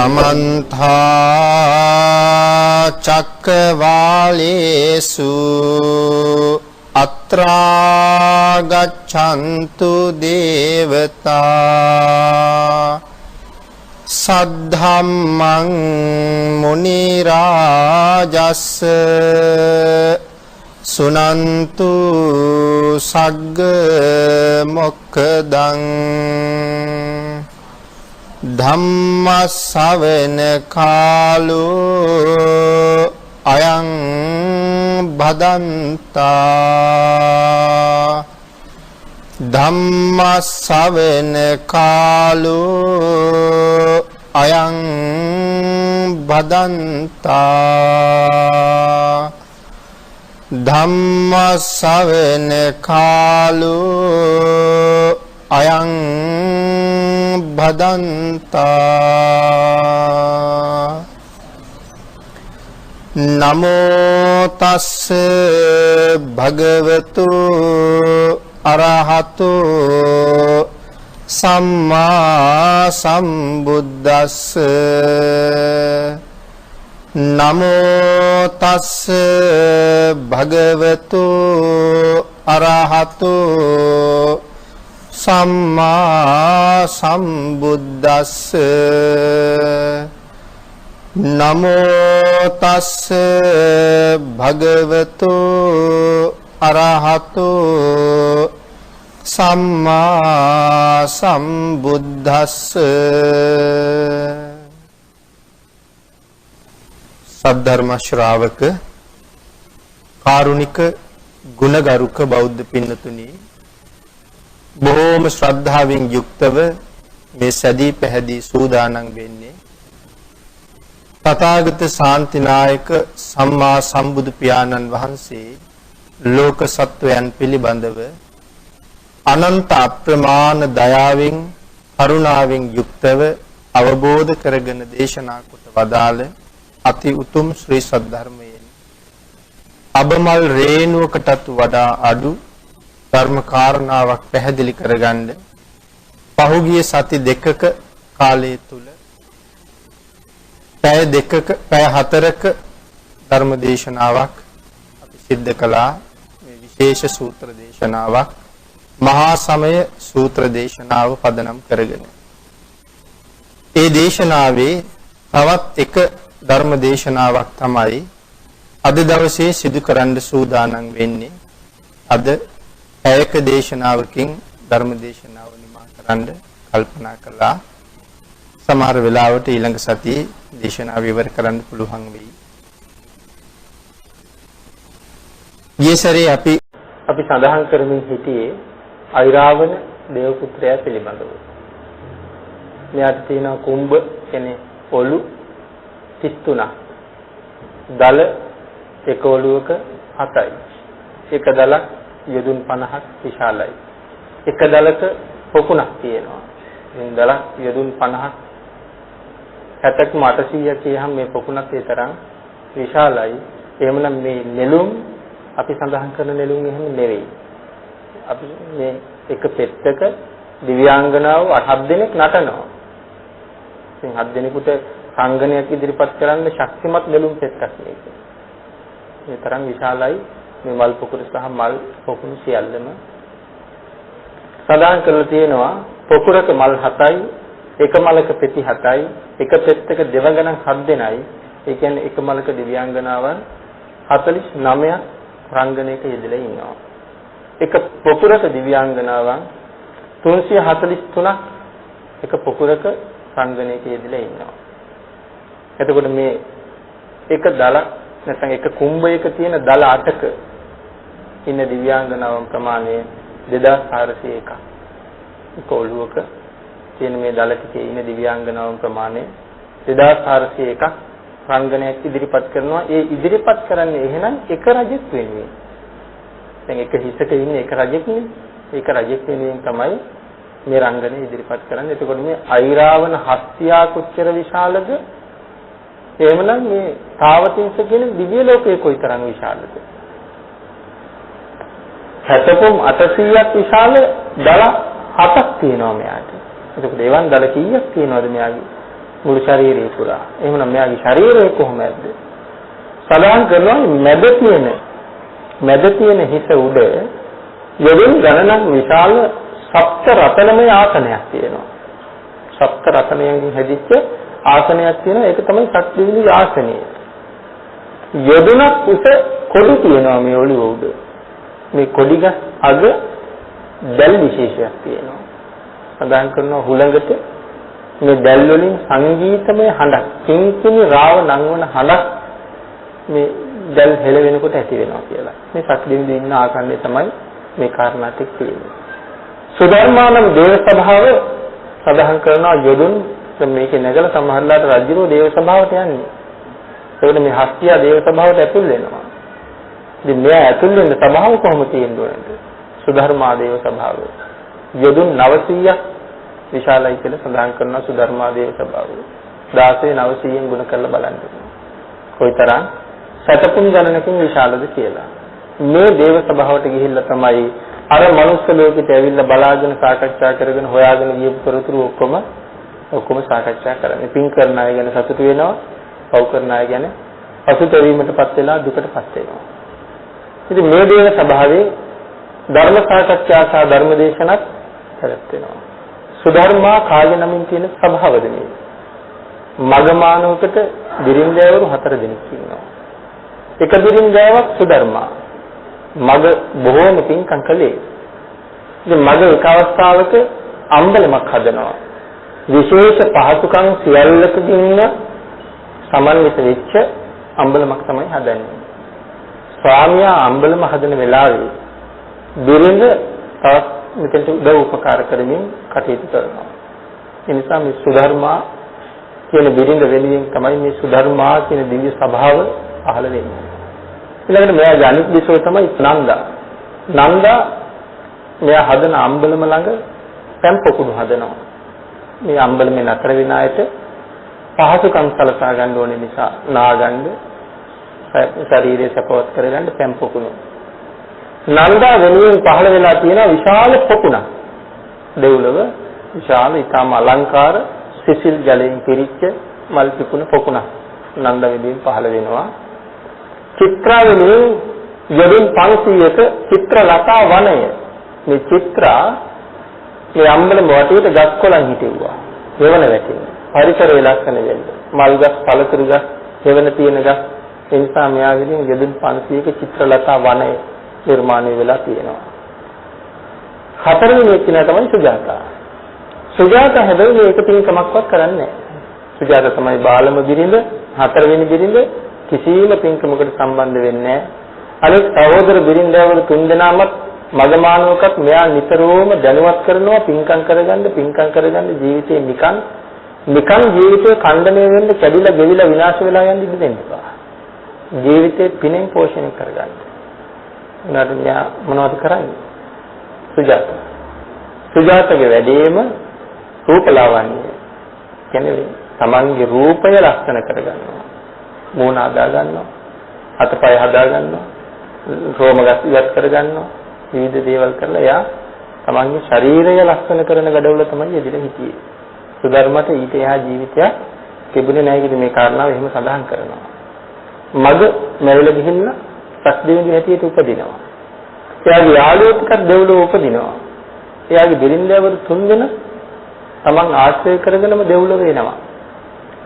समन्त चक्रवालेषु अत्रा गच्छन्तु देवता सद्धम्मं मुनि राजस्स सुनन्तु सग्ग मोक्खदं धम्म सवन कालो अयं भदन्ता धम्म सवन कालो अयं भदन्ता धम्म सवन कालो अयं भदन्ता नमो तस्स भगवतो अरहतो सम्मा संबुद्दस्स नमो तस्स भगवतो अरहतो सम्मा संबुद्दस्स नमो तस्स भगवतो अरहतो सम्मा संबुद्दस्स सद्धर्म श्रावक कारुणिक गुणगरुक बौद्ध पिන්නතුනි බොහෝම ශ්‍රද්ධාවෙන් යුක්තව මේ සදී පැහැදී සූදානම් වෙන්නේ තථාගත ශාන්තිනායක සම්මා සම්බුදු පියාණන් වහන්සේ ලෝක සත්වයන් පිළිබඳව අනන්ත අප්‍රමාණ දයාවෙන් කරුණාවෙන් යුක්තව අවබෝධ කරගෙන දේශනා කොට වදාළ අති උතුම් ශ්‍රී සද්ධර්මයෙන් අබමල් රේණුවකටත් වඩා අඩු ධර්ම කාරණාවක් පැහැදිලි කරගන්න පහුගිය සති දෙකක කාලය තුල පැය දෙකක පැය හතරක ධර්ම දේශනාවක් අපි සිද්ධ කළා මේ විශේෂ සූත්‍ර දේශනාවක් මහා සමය සූත්‍ර දේශනාව පදනම් කරගෙන ඒ දේශනාවේ තවත් එක ධර්ම දේශනාවක් තමයි අද දවසේ සිදු කරන්න සූදානම් වෙන්නේ අද ඒක දේශනාවකින් ධර්ම දේශනාව නිමා කරන්න කල්පනා කළා සමහර වෙලාවට ඊළඟ සතියේ දේශනාව ඉවර කරන්න පුළුවන් වෙයි. ඊසරේ අපි සඳහන් කරමින් සිටියේ අයිරාවණ දේව පුත්‍රයා පිළිබඳව. මෙයාට තියෙන කුඹ කියන්නේ ඔලු 33ක්. දල එක ඔලුවක 7යි. එක දලක් යදුන් 50ක් විශාලයි. එක දලක පොකුණක් තියෙනවා. මේ දලක් යදුන් 50ක් 70ක් 800ක් කියහම මේ පොකුණක් ඒ තරම් විශාලයි. එහෙමනම් මේ නෙළුම් අපි සඳහන් කරන නෙළුම් එහෙම නෙවෙයි. අපි මේ එක පෙත්තක දිව්‍යාංගනාව 8 දෙනෙක් නටනවා. ඉතින් 7 දෙනෙකුට සංගණයක් ඉදිරිපත් කරන්න ශක්තිමත් නෙළුම් පෙත්තක් මේක. මේ තරම් විශාලයි. මේ මල් පොකුර සහ මල් පොකුණු සියල්ලම සඳහන් කරලා තියෙනවා පොකුරක මල් 7යි එක මලක පෙති 7යි එක පෙත්තක දෙවඟනන් 7 දෙනයි ඒ කියන්නේ එක මලක දිව්‍යාංගනාවන් 49ක් රංගනයක යෙදලා ඉන්නවා එක පොකුරක දිව්‍යාංගනාවන් 343ක් එක පොකුරක රංගනයක යෙදලා ඉන්නවා එතකොට මේ එක දලක් නැත්නම් එක කුඹයක තියෙන දල 8ක ඉන්න දිව්‍යාංගනාවන් ප්‍රමාණය 2401ක්. එක ඔළුවක තියෙන මේ දල ටිකේ ඉන්න දිව්‍යාංගනාවන් ප්‍රමාණය 2401ක් රංගනයක් ඉදිරිපත් කරනවා. ඒ ඉදිරිපත් කරන්නේ එහෙනම් එක රජෙක් වෙනුවෙන්. දැන් එක හිසක ඉන්නේ එක රජෙක්නේ. ඒක රජෙක් වෙනුවෙන් තමයි මේ රංගනය ඉදිරිපත් කරන්නේ. එතකොට මේ අයිරාවණ හස්තියා කොච්චර විශාලද? එහෙමනම් මේ තාවතින්ස කියන දිව්‍ය ලෝකයේ කොයිතරම් විශාලද? හැතපොම් 800ක් විශාල දල 7ක් තියෙනවා මෙයාට. එතකොට ඒවන් දල කීයක් තියෙනවද මෙයාගේ? මුළු ශරීරය පුරා. එහෙනම් මෙයාගේ ශරීරය කොහොමද? සඳහන් කරනවා මැද තියෙන හිස උඩ යොදුන් ගණනක් විශාල සප්ත රතනමය ආසනයක් තියෙනවා. සප්ත රතනයෙන් හැදිච්ච ආසනයක් තියෙනවා. ඒක තමයි ශක්තිවිලි ආසනය. යොදුනක් උස කොඩි තියෙනවා මේ ඔළුව උඩ. මේ කොඩිග අග දැල් විශේෂයක් තියෙනවා. සඳහන් කරනවා හුළඟට මේ දැල් වලින් සංගීතමය හඬක්, කිංකිණි රාව නංවන හඬක් මේ දැල් හෙල වෙනකොට ඇති වෙනවා කියලා. මේ ශක්තිවිලි ඉන්න ආකාරය තමයි මේ කාරණා ටික තියෙන්නේ. සුධර්මානම් දේව සභාව සඳහන් කරනවා යොදුන් මේකේ නැගලා සමහරලාට රජුරෝ දේව සභාවට යන්නේ. ඒකනේ මේ හස්තිය දේව සභාවට ඇතුල් වෙනවා. ඉතින් මෙයා ඇතුල් වෙන්න සභාව කොහොම තියෙන්නවද? සුධර්මා දේව සභාව. යොදුන් 900ක් විශාලයි කියලා සඳහන් කරනවා සුධර්මා දේව සභාව. 16 900න් ගුණ කරලා බලන්න. කොයිතරම් සතපුන් ගණනකින් විශාලද කියලා. මේ දේව සභාවට ගිහිල්ලා තමයි අර මනුස්ස ලෝකෙට ඇවිල්ලා බලාගෙන සාකච්ඡා කරගෙන හොයාගෙන ගියපු තොරතුරු ඔක්කොම සාකච්ඡා කරන්නේ. පින් කරන අය ගැන සතුටු වෙනවා, පව් කරන අය ගැන පසුතැවීමටපත් වෙලා දුකටපත් වෙනවා. ඉතින් මේ දේව සභාවේ ධර්ම සාකච්ඡා සහ ධර්ම දේශනත් පැවැත්වෙනවා. සුධර්මා කාය නමින් තියෙන සභාවද මේ. මගමානවකට බිරින්දෑවරු 4 දෙනෙක් ඉන්නවා. එක බිරින්දෑවක් සුධර්මා. මග බොහෝම පින්කම් කළේ. ඉතින් මග එක අවස්ථාවක අම්බලමක් හදනවා. විශේෂ පහසුකම් සියල්ලකින්ම සමන්විත වෙච්ච අම්බලමක් තමයි හදන්නේ. ස්වාමියා අම්බලම හදන වෙලාවේ බිරිඳ තවත් මෙතෙන්ට උදව් උපකාර කරමින් කටයුතු කරනවා. ඒ නිසා මේ සුධර්මා කියන බිරිඳ වෙනුවෙන් තමයි මේ සුධර්මා කියන දිව්‍ය සභාව පහළ වෙන්නේ. ඊළඟට මෙයා අනිත් විෂය තමයි නන්දා. නන්දා මෙයා හදන අම්බලම ළඟ පැම් පොකුණු හදනවා. මේ අම්බලමේ නතර වෙන අයට පහසුකම් සලසා ගන්න ඕනේ නිසා නාගන්න ශරීරය සපවත් කරගන්න පැම් පොකුණු. නන්දා වෙනුවෙන් පහළ වෙලා තියෙන විශාල පොකුණක්. දෙව්ලොව විශාල ඊටම අලංකාර සිසිල් ජලයෙන් පිරිච්ච මල් පිපුණ පොකුණක් නන්දා වෙනුවෙන් පහළ වෙනවා. චිත්‍රා වෙනුවෙන් යොදුන් 500ක චිත්‍රලතා වනය. මේ චිත්‍රා මේ අම්බලම වටේට ගස් කොළන් හිටෙව්වා. හේවන වැටෙන්නේ. පරිසරය ලස්සන වෙන්න. මල් ගස්, පළතුරු ගස්, හේවන තියෙන ගස්. ඒ නිසා මෙයාගෙන් යොදුන් 500ක චිත්‍රලතා වනය නිර්මාණය වෙලා තියෙනවා. 4 වෙනි කෙනා තමයි සුජාතා. සුජාතා හැබැයි මේක පින්කමක්වත් කරන්නේ නැහැ. සුජාතා තමයි බාලම බිරිඳ, 4 වෙනි බිරිඳ. කිසිම පින්කමකට සම්බන්ධ වෙන්නේ නැහැ. අනිත් සහෝදර බිරිඳවල 3 දෙනාමත් මගමානවකත් මෙයා නිතරම දැනුවත් කරනවා පින්කම් කරගන්න ජීවිතේ නිකන් ජීවිතේ ඛණ්ඩණය වෙන්න කැඩිලා ගෙවිලා විනාශ වෙලා යන්න ඉඩ දෙන්න එපා. ජීවිතේ පිනෙන් පෝෂණය කරගන්න. උනාට මෙයා මොනවද කරන්නේ? සුජාතගේ වැඩේම රූපලාවන්‍ය. කියන්නේ තමන්ගේ රූපය ලස්සන කරගන්නවා. මූණ හදා ගන්නවා, අතපය හදා ගන්නවා, රෝමගස් ඉවත් කර ගන්නවා, විවිධ දේවල් කරලා එයා තමන්ගේ ශරීරය ලස්සන කරන gadawල තමයි එදින හිටියේ. සුධර්මට ඊට එහා ජීවිතයක් තිබුණේ නැහැ කියන මේ කාරණාව එහෙම සඳහන් කරනවා. මග මැරිලා ගිහිල්ලා සක්දෙවිඳු හැටියට උපදිනවා. එයාගේ යාළුවෝ ටිකක් දෙව්ලොව උපදිනවා. එයාගේ බිරින්දෑවරු 3 දෙනා තමන් ආශ්‍රය කරගෙනම දෙව්ලොව එනවා.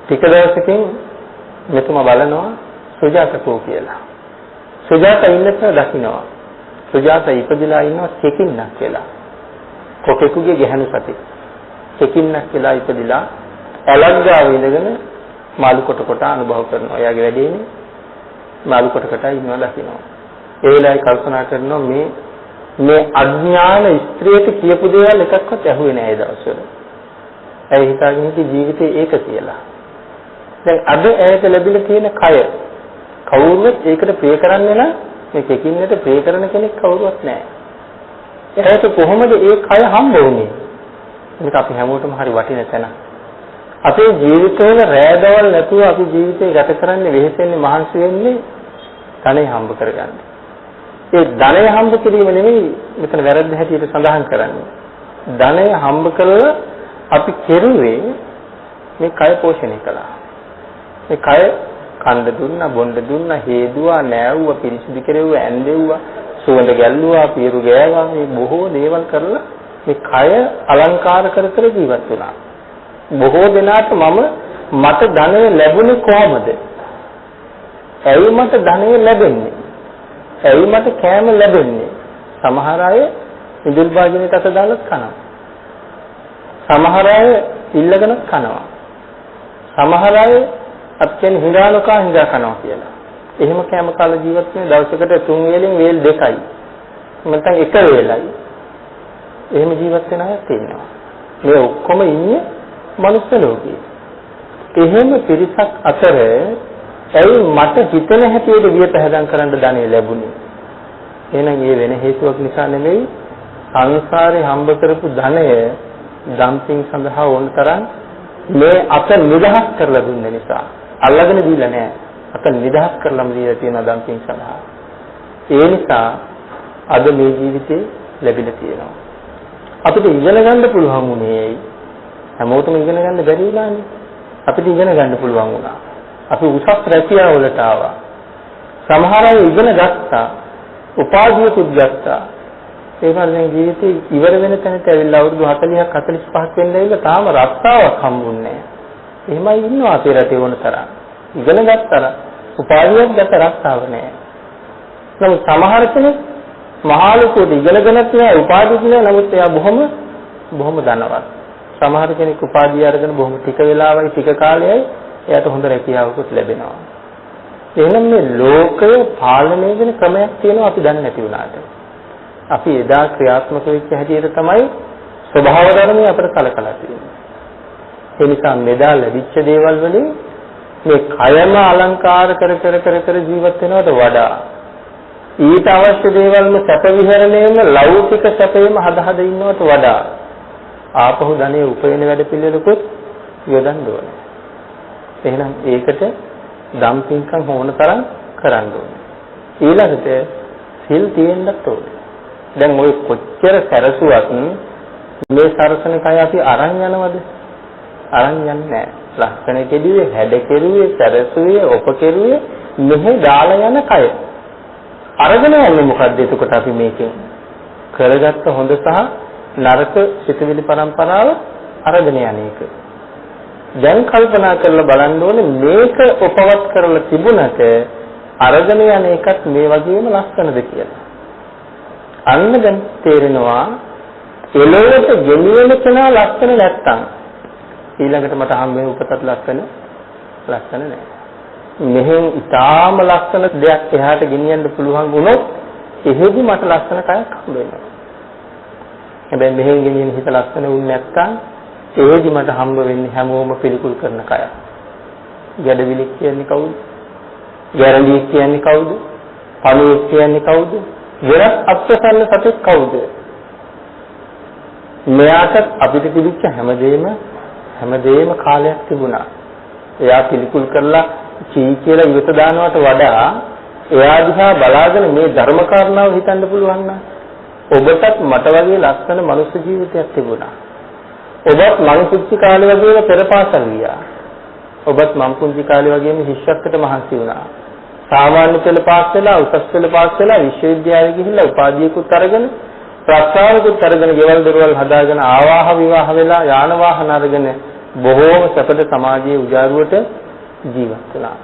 ටික දවසකින් මෙතුමා බලනවා සුජාතකෝ කියලා. සුජාතා ඉන්නත් දකින්නවා. සුජාතා ඉපදිලා ඉන්නවා කෙකින්නක් කියලා. කොකෙකුගේ ගැහණු සතෙක්. කෙකින්නක් කියලා ඉපදිලා ඇලග්ගාව ඉඳගෙන මාළු කොට අනුභව කරනවා. එයාගේ වැඩේනේ මාළු කොට ඉන්නවා දකින්නවා. ඒ වෙලාවේ කල්පනා කරනවා මේ අඥාන ස්ත්‍රියට කියපු දේවල් එකක්වත් ඇහුවේ නැහැ ඒ දවස්වල. ඇයි හිතාගෙන හිටියේ ජීවිතේ ඒක කියලා. දැන් අද ඇයට ලැබිලා තියෙන කය කවුරුත් ඒකට ප්‍රිය කරන්නේ නැහැ. මේ කෙකින්නට ප්‍රිය කරන කෙනෙක් කවුරුවත් නැහැ. ඇයට කොහොමද ඒ කය හම්බ වුනේ? මේක අපි හැමෝටම හරි වටින තැන. අපේ ජීවිතවල රැඳවල් නැතුව අපි ජීවිතේ ගත කරන්නේ වෙහෙසෙන්නේ මහන්සි වෙන්නේ ධනෙ හම්බ කරගන්න. ඒ ධනෙ හම්බ කිරීම නෙමෙයි මෙතන වැරද්ද හැටියට සඳහන් කරන්නේ. ධනෙ හම්බ කරලා අපි කෙරුවේ මේ කය පෝෂණය කළා. මේ කය කන්ද දුන්නා, බොණ්ඩ දුන්නා, හේදුවා, නෑවුවා, පිරිසිදු කෙරෙව්වා, ඇඳෙව්වා, සුවඳ ගැල්ලුවා, පියරු ගෑවා, මේ බොහෝ දේවල් කරලා මේ කය අලංකාර කර කර ජීවත් වුණා. බොහෝ දෙනාට මට ධනය ලැබුණේ කොහමද? ඇයි මට ධනය ලැබෙන්නේ? ඇයි මට කෑම ලැබෙන්නේ? සමහර අය ඉඳුල් භාජනයට අත දාලා කනවා. සමහර අය ඉල්ලගෙන කනවා. සමහර අය අපෙන් හිඟානකා හිඟා කනවා කියලා. එහෙම කෑම කාලා ජීවත් වෙන දවසකට 3 වේලෙන් වේල් 2යි. නැත්නම් 1 වේලයි. එහෙම ජීවත් වෙන අය තියෙනවා. මේ ඔක්කොම ඉන්නේ මනුස්ස ලෝකේ. එහෙම පිරිසක් අතර ඇයි මට හිතන හැටියට විපහදම් කරන්න ධනෙ ලැබුණේ? එහෙනම් ඒ වෙන හේතුවක් නිසා නෙමෙයි, සංසාරේ හම්බ කරපු ධනය දම්පින් සඳහා ඕන තරම් මේ අත නිදහස් කරලා දුන්න නිසා. අල්ලගෙන දීලා නෑ. අත නිදහස් කරලාම දීලා තියෙන දම්පින් සඳහා. ඒ නිසා අද මේ ජීවිතේ ලැබිලා තියෙනවා. අපිට ඉගෙන ගන්න පුළුවන් වුණේ හැමෝටම ඉගෙන ගන්න බැරි වුණානේ. අපිට ඉගෙන ගන්න පුළුවන් වුණා. අපි උසස් රැකියාව වලට ආවා. සමහර අය ඉගෙන ගත්තා, උපාධියකුත් ගත්තා. ඒ වගේ ජීවිතේ ඉවර වෙන තැනට ඇවිල්ලා අවුරුදු 40ක් 45ක් වෙන්න ඇවිල්ලා තාම රස්සාවක් හම්බුන්නේ නැහැ. එහෙමයි ඉන්නවා අපේ රටේ වුණ තරම්. ඉගෙන ගත්තා, උපාධියක් ගත්ත රස්සාව නැහැ. නමුත් සමහර කෙනෙක් මහා ලොකුට ඉගෙනගෙනත් නෑ, උපාධියක් නෑ, නමුත් එයා බොහොම ධනවත්. සමහර කෙනෙක් උපාධිය අරගෙන බොහොම ටික වෙලාවයි ටික කාලයයි එයාට හොඳ රැකියාවකුත් ලැබෙනවා. එහෙනම් මේ ලෝකය පාලනය වෙන ක්‍රමයක් තියෙනවා අපි දන්නේ නැති වුණාට. අපි එදා ක්‍රියාත්මක වෙච්ච හැටියට තමයි ස්වභාව ධර්මය අපිට කලකලා තියෙන්නේ. ඒ නිසා මෙදා ලැබිච්ච දේවල් වලින් මේ කයම අලංකාර කර ජීවත් වෙනවට වඩා ඊට අවශ්‍ය දේවල්ම සැප විහරණයම ලෞකික සැපේම හද ඉන්නවට වඩා ආපහු ධනෙ උපයන වැඩ පිළිවෙලකුත් යොදන්න ඕනේ. එහෙනම් ඒකට දම්පින්කම් ඕන තරම් කරන්න ඕනේ. ඊළඟට සිල් තියෙන්නත් ඕනේ. දැන් ඔය කොච්චර සැරසුවත් මේ සරසන කය අපි අරන් යනවද? අරන් යන්නේ නැහැ. ලක්ෂණ කෙදුවේ, හැඩ කෙරුවේ, සැරසුවේ, ඔප කෙරුවේ මෙහෙ දාලා යන කය. අරගෙන යන්නේ මොකද්ද එතකොට අපි මේකෙන් කරගත්ත හොඳ සහ නරක සිතුවිලි පරම්පරාව අරගෙන යන එක. දැන් කල්පනා කරලා බලන්න ඕනේ මේක උපවත් කරලා තිබුණට අරගෙන යන එකත් මේ වගේම ලස්සනද කියලා. අන්න දැන් තේරෙනවා එළවට ගෙනියන කෙනා ලස්සන නැත්තම් ඊළඟට මට හම් වෙන උපතත් ලස්සන නැහැ. මෙහෙන් ඊටාම ලස්සන දෙයක් එහාට ගෙනියන්න පුළුවන් වුණොත් එහෙදි මට ලස්සන කයක් හම්බ වෙනවා. හැබැයි මෙහෙන් ගෙනියන හිත ලස්සන වුනේ නැත්තම් එහෙදි මට හම්බ වෙන්නේ හැමෝම පිළිකුල් කරන කයක්. ගැඩවිලි කියන්නේ කවුද? ගැරන්ඩි කියන්නේ කවුද? පණුවෙක් කියන්නේ කවුද? වෙනත් අප්‍රසන්න සතෙක් කවුද? මෙයාට අපිට තිබිච්ච හැමදේම කාලයක් තිබුණා. එයා පිළිකුල් කරලා චී කියලා ඉවත දානවට වඩා එයා දිහා බලාගෙන මේ ධර්ම කාරණාව හිතන්න පුළුවන් නම් ඔබටත් මට වගේ ලස්සන මනුස්ස ජීවිතයක් තිබුණා. ඔබත් මං පුංචි කාලේ වගේම පෙරපාසල් ගියා. ඔබත් මං පුංචි කාලේ වගේම ශිෂ්‍යත්වයට මහන්සි වුණා. සාමාන්‍ය පෙළ පාස් වෙලා, උසස් පෙළ පාස් වෙලා, විශ්වවිද්‍යාලෙ ගිහිල්ලා උපාධියකුත් අරගෙන, ප්‍රස්තාවකුත් අරගෙන, ගෙවල් දොරවල් හදාගෙන, ආවාහ විවාහ වෙලා, යාන වාහන අරගෙන බොහෝම සැපට සමාජයේ උජාරුවට ජීවත් වෙනවා.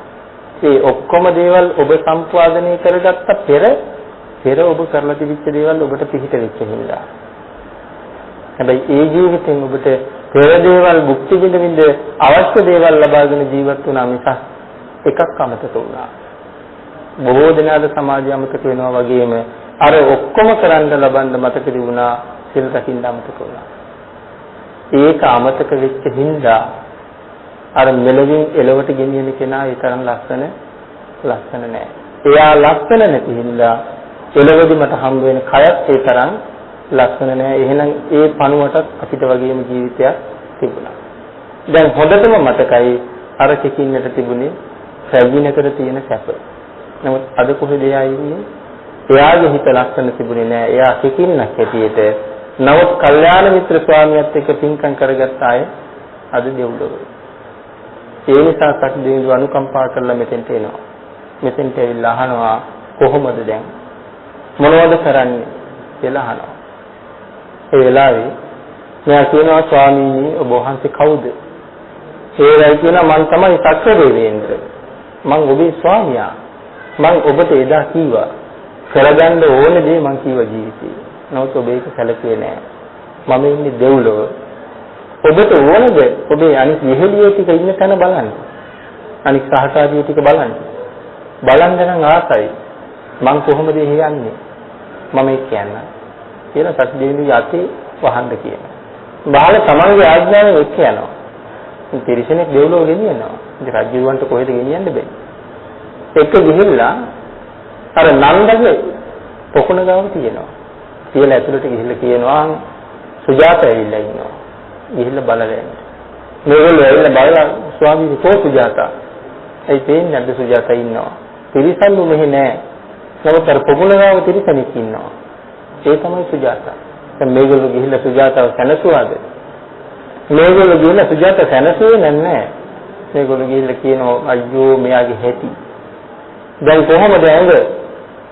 ඒ ඔක්කොම දේවල් ඔබ සම්පාදනය කරගත්ත පෙර ඔබ කරලා තිබිච්ච දේවල් ඔබට පිහිට වෙච්ච හින්දා. හැබැයි ඒ ජීවිතෙන් ඔබට පෙර දේවල් භුක්ති විඳින්න අවශ්‍ය දේවල් ලබාගෙන ජීවත් වුණා මිසක් එකක් අමතක වුණා. බොහෝ දෙනාට සමාජය අමතක වෙනවා වගේම අර ඔක්කොම කරන්න ලබන්න මතක තිබුණා, සිල් රකින්න අමතක වුණා. ඒක අමතක වෙච්ච හින්දා අර මෙලවින් එලවට ගෙනියන කෙනා ඒ තරම් ලස්සන නෑ. එයා ලස්සන නැති හින්දා එලවදී මට හම්බ වෙන කයත් ඒ තරම් ලස්සන නෑ. එහෙනම් ඒ පණුවටත් අපිට වගේම ජීවිතයක් තිබුණා. දැන් හොඳටම මතකයි අර කිකින්නට තිබුණේ සැවිනකට තියෙන සැප. නමුත් අද කොහෙද එයා ඉන්නේ? එයාගේ හිත ලස්සන තිබුණේ නෑ. එයා කිකින්නක් හැටියට. නමුත් කල්යාණ මිත්‍ර ස්වාමියාත් එක්ක පින්කම් කරගත්ත අය අද දෙව්ලොවේ. ඒ නිසා සක්දෙවිඳු අනුකම්පා කරලා මෙතෙන්ට එනවා. මෙතෙන්ට ඇවිල්ලා අහනවා කොහොමද දැන් මොනවද කරන්නේ කියලා අහනවා. ඒ වෙලාවේ මෙයා කියනවා ස්වාමීනි ඔබ වහන්සේ කවුද? ඒයි කියනවා මම තමයි සක්‍රදේවේන්ද්‍ර. මම ඔබේ ස්වාමියා. මම ඔබට එදා කීවා කරගන්න ඕන දේ මම කීවා ජීවිතේ. නමුත් ඔබ ඒක සැලකුවේ නෑ. මම ඉන්නේ දෙව්ලොව. ඔබට ඕනද ඔබේ අනිත් ඉහළියේ ටික ඉන්න තැන බලන්න. අනිත් සහකාරියෝ ටික බලන්න. බලන්න නම් ආසයි. මං කොහොමද එහෙ යන්නේ? මම ඒක කියන්න. කියලා සත්දෙවිඳු යතේ වහන්න කියනවා. බාල තමන්ගේ ආඥාවෙන් එක්ක යනවා. තිරිසනෙක් දෙව්ලොව ගෙනියනවා. ඉතින් රජුවන්ට කොහෙද ගෙනියන්න බෑ. එක්ක ගිහිල්ලා අර නන්දගේ පොකුණ ගාව තියෙනවා. කියලා ඇතුළට ගිහිල්ලා කියනවා සුජාත ඇවිල්ලා ඉන්නවා. ගිහිල්ලා බලලා එන්න. මේගොල්ලෝ ඇවිල්ලා බලලා ස්වාමීනි කෝ සුජාතා? ඒ තේන්නේ නැද්ද සුජාතා ඉන්නවා. තිරිසන්නු මෙහෙ නෑ. නමුත් අර පොකුණ ගාව තිරිසනෙක් ඉන්නවා. ඒ තමයි සුජාතා. දැන් මේගොල්ලෝ ගිහිල්ලා සුජාතාව සැනසුවාද? මේගොල්ලෝ ගිහිල්ලා සුජාතා සැනසුවේ නැහැ. මේගොල්ලෝ ගිහිල්ලා කියනවා අයියෝ මෙයාගේ හැටි. දැන් කොහොමද ඇඟ?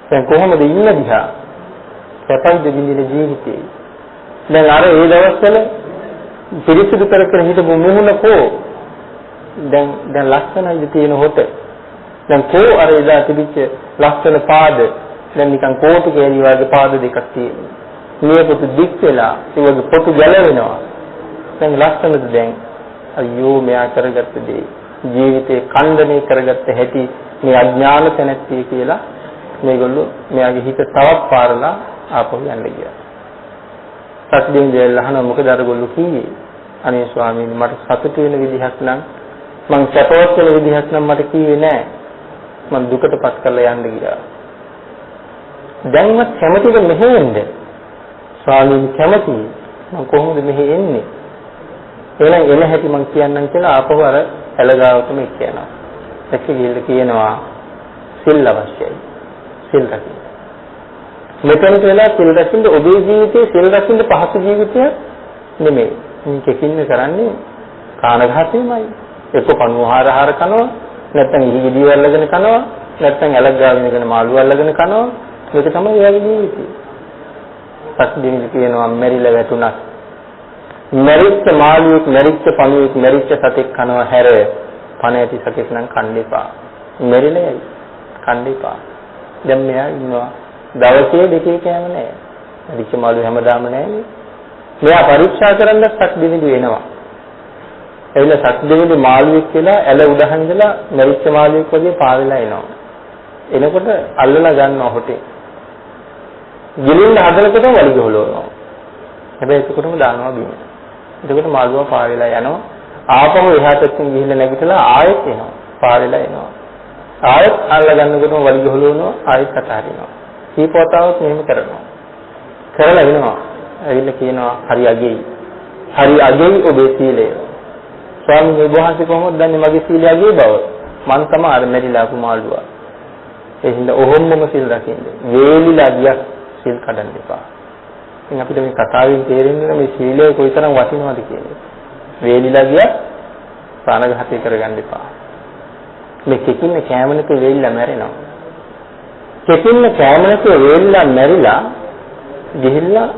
දැන් කොහොමද ඉන්න දිහා? සැපයිද විඳින ජීවිතේ? දැන් අර ඒ දවස්වල පිරිසිදු කර කර හිටපු මුහුණකෝ දැන් ලස්සනයි තියෙන හොට. දැන් කෝ අර එදා තිබිච්ච ලස්සන පාද දැන් නිකන් කෝටු කෑලි වගේ පාද දෙකක් තියෙනවා. මේ පොතු දික් වෙලා ඒ වගේ පොතු ගැලවෙනවා. දැන් ලස්සනද දැන් අයියෝ මෙයා කරගත්ත දේ ජීවිතේ ඛණ්ඩණය කරගත්ත හැටි මේ අඥාන තැනැත්තිය කියලා මේගොල්ලෝ මෙයාගේ හිත තවත් පාරලා ආපහු යන්න ගියා. සත්‍යයෙන් දෙල්ලහන මොකද අරගොල්ලෝ කිව්වේ? අනේ ස්වාමීනි මට සතුට වෙන විදිහක් නම් මං සැපවත් වෙන විදිහක් නම් මට කිව්වේ නෑ. මං දුකටපත් කරලා යන්න ගියා. දැන්වත් කැමතිද මෙහෙ එන්න? ස්වාමීනි කැමතියි. මං කොහොමද මෙහෙ එන්නේ? එහෙනම් එන හැටි මං කියන්නම් කියලා ආපහු අර ඇලගාවටම කියනවා. එක්ක ගිහිල්ලා කියනවා සිල් අවශ්‍යයි. සිල් රකින්න. මෙතනට වෙලා සිල් රකින්න ඔබේ ජීවිතේ සිල් රකින්න පහසු ජීවිතයක් නෙමෙයි. මේකකින් කරන්නේ කාණඝාතයමයි. එක්ක පණුහාරහාර කනවා, නැත්නම් ඉහිගිඩිය අල්ලගෙන කනවා, නැත්නම් ඇලක් ගාවිනගෙන මාළු අල්ලගෙන කනවා. මේක තමයි එයාගේ ජීවිතේ. සත්‍යයෙන් කියනවා මෙරිලා වැටුණා. මෙරිච්ච මාළුවෙක්, මෙරිච්ච පණුවෙක්, මෙරිච්ච සතෙක් කනවා හැර පණ ඇති සතෙක් නම් කන්න එපා. මෙරිලා කන්න එපා. දැන් මෙයා ඉන්නවා දවසේ දෙකේ කෑම නැහැ. මෙරිච්ච මාළුව හැමදාම නැහැනේ. මෙයා පරීක්ෂා කරන්න සත්දෙවිඳු එනවා. එවිලා සත්දෙවිඳු මාළුවෙක් කියලා ඇල උඩහන් ඉඳලා මෙරිච්ච මාළුවෙක් වගේ පාවෙලා එනවා. එනකොට අල්ලලා ගන්නවා හොටේ. ගිලින්න හදනකොටම වලි ගහලවනවා. හැබැයි ඒකටම දානවා බිම. එතකොට මාළුවා පාවෙලා යනවා. ආපහු එහාට ගිහිල්ලා නැගිටලා ආයෙත් එනවා. පාවෙලා එනවා. ආයෙත් අල්ල ගන්නකොටම වලි ගහලවනවා. ආයෙත් අතහරිනවා. කීපවතාවක් මෙහෙම කරනවා. කරලා එනවා. ඇවිල්ලා කියනවා හරි අගෙයි. හරි අගෙයි ඔබේ සීලය. ස්වාමීන් වහන්සේ කොහොමද දන්නේ මගේ සීලය අගෙයි බව? මං තමයි අර මෙරිලා කුමාළුවා. ඒ හින්දා ඔහොමම සීල් රකින්න. වේලිලා ගියක් සීල් කඩන්න එපා. ඉතින් අපිට මේ කතාවෙන් තේරෙන්නේ මේ සීලය කොයිතරම් වටිනවද කියන්නේ. වේලිලා ගියක් ප්‍රාණඝාතය කරගන්න එපා. මේ කෙකින්න කැමනක වේලිලා මැරෙනවා. කෙකින්න කැමනක වේලිලා මැරිලා ගිහිල්ලා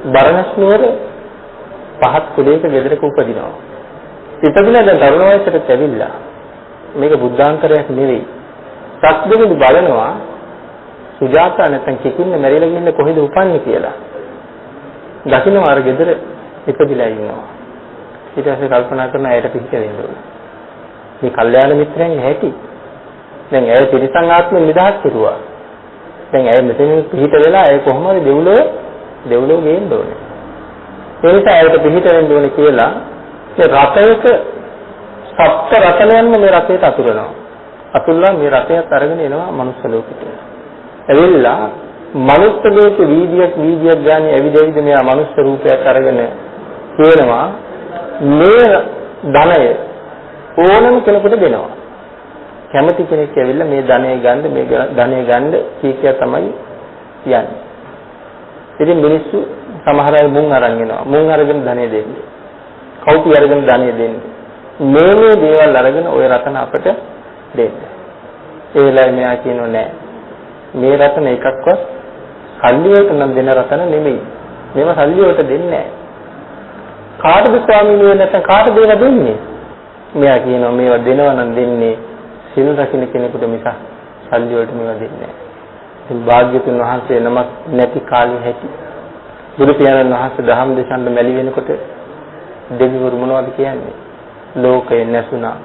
බරණස් නුවර පහත් කුලයක ගෙදරක උපදිනවා. ඉපදිලා දැන් තරුණ වයසට ඇවිල්ලා මේක බුද්ධාන්තරයක් නෙවෙයි. සත්දෙවිඳු බලනවා සුජාතා නැත්නම් කෙකින්න මැරිලා ගිහින් කොහෙද උපන්නේ කියලා. දකින්නවා අර ගෙදර ඉපදිලා ඉන්නවා. ඊට පස්සේ කල්පනා කරන ඇයට පිහිට වෙන්න ඕන. මේ කල්යාණ මිත්‍රයන් හැටි. දැන් ඇය තිරිසන් ආත්මෙ නිදහස් කෙරුවා. දැන් ඇය මෙතන පිහිට වෙලා ඇය කොහොමද දෙව්ලොව ගේන්න ඕනේ. ඒ නිසා ඇයට පිහිට වෙන්න ඕනේ කියලා මේ රතයක සප්ත රතනයන්ම මේ රතේට අතුරනවා. අතුල්ලා මේ රතයත් අරගෙන එනවා මනුස්ස ලෝකෙට. ඇවිල්ලා මනුස්ස ලෝක වීදියක් ගානේ ඇවිද මෙයා මනුස්ස රූපයක් අරගෙන කියනවා මේ ධනය ඕනම කෙනෙකුට දෙනවා. කැමති කෙනෙක් ඇවිල්ලා මේ ධනය ගන්න කීකිය තමයි යන්නේ. ඉතින් මිනිස්සු සමහර අය මුං අරන් එනවා. මුං අරගෙන ධනෙ දෙන්නේ. කවුටි අරගෙන ධනෙ දෙන්නේ. මේ දේවල් අරගෙන ওই රතන අපට දෙන්න. ඒ වෙලාවේ මෙයා කියනෝ නෑ. මේ රතන එකක්වත් සල්ලි වලට නම් දෙන රතන නෙමෙයි. මේවා සල්ලි වලට දෙන්නේ නෑ. කාටද ස්වාමීන් වහන්සේ නැත්නම් කාටද ඒවා දෙන්නේ? මෙයා කියනවා මේවා දෙනවා නම් දෙන්නේ සිල් රකින්න කෙනෙකුට මිසක් සල්ලි වලට මේවා දෙන්නේ නෑ. ඉතින් භාග්‍යතුන් වහන්සේ නමක් නැති කාලේ හැටි බුදු පියාණන් වහන්සේ දහම් දේශන්න මැලි වෙනකොට දෙවිවරු මොනවද කියන්නේ? ලෝකේ නැසුණා.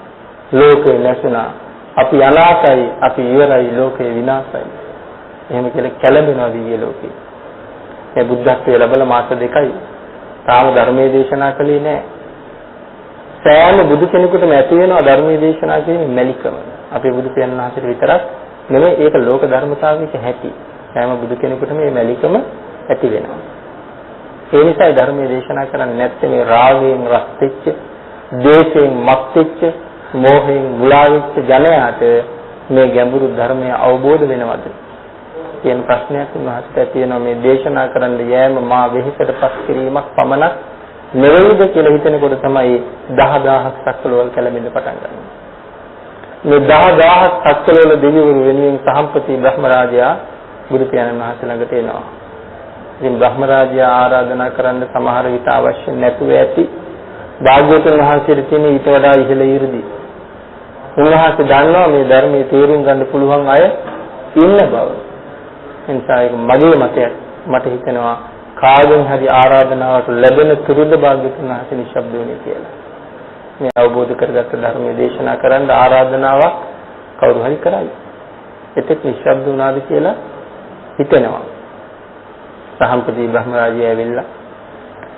ලෝකේ නැසුණා. අපි අනාථයි, අපි ඉවරයි, ලෝකේ විනාශයි. එහෙම කියලා කැළඹෙනවා දිව්‍ය ලෝකේ. මේ බුද්ධත්වයේ ලැබලා මාස 2යි. තාම ධර්මයේ දේශනා කළේ නැහැ. සෑම බුදු කෙනෙකුටම ඇති වෙනවා ධර්මයේ දේශනා කිරීමේ මැලිකම. අපේ බුදු පියාණන් වහන්සේට විතරක් නෙමෙයි ඒක ලෝක ධර්මතාවයක හැටි. සෑම බුදු කෙනෙකුටම මේ මැලිකම ඇති වෙනවා. ඒ නිසා ධර්මයේ දේශනා කරන්නේ නැත්නම් මේ රාගයෙන් රත් වෙච්ච, ද්වේෂයෙන් මත් වෙච්ච, මෝහයෙන් මුලා වෙච්ච ජනයාට මේ ගැඹුරු ධර්මය අවබෝධ වෙනවද කියන ප්‍රශ්නයක් උන්වහන්සේට ඇති වෙනවා. මේ දේශනා කරන්න යෑම මා වෙහෙසටපත් කිරීමක් පමණක් නෙවෙයිද කියලා හිතනකොට තමයි 10000ක් සක්වලවල් කැළඹෙන්න පටන් ගන්නවා. මේ 10000ක් සක්වලවල දෙවිවරු වෙනුවෙන් සහම්පති බ්‍රහ්මරාජයා බුදු පියාණන් වහන්සේ ළඟට එනවා. ඉතින් බ්‍රහ්මරාජයා ආරාධනා කරන්න සමහර විට අවශ්‍ය නැතුව ඇති. භාග්‍යවතුන් වහන්සේට තියෙන ඊට වඩා ඉහළ 이르දි. උන්වහන්සේ දන්නවා මේ ධර්මයේ තේරුම් ගන්න පුළුවන් අය ඉන්න බව. එනිසා ඒක මගේ මතයක්. මට හිතෙනවා කාගෙන් හරි ආරාධනාවක් ලැබෙන තුරුද භාග්‍යවතුන් වහන්සේ නිශ්ශබ්ද වෙන්නේ කියලා. මේ අවබෝධ කරගත්ත ධර්මයේ දේශනා කරන්න ආරාධනාවක් කවුරු හරි කරයි. එතෙක් නිශ්ශබ්ද වුණාද කියලා හිතෙනවා. සහම්පති බ්‍රහ්මරාජය ඇවිල්ලා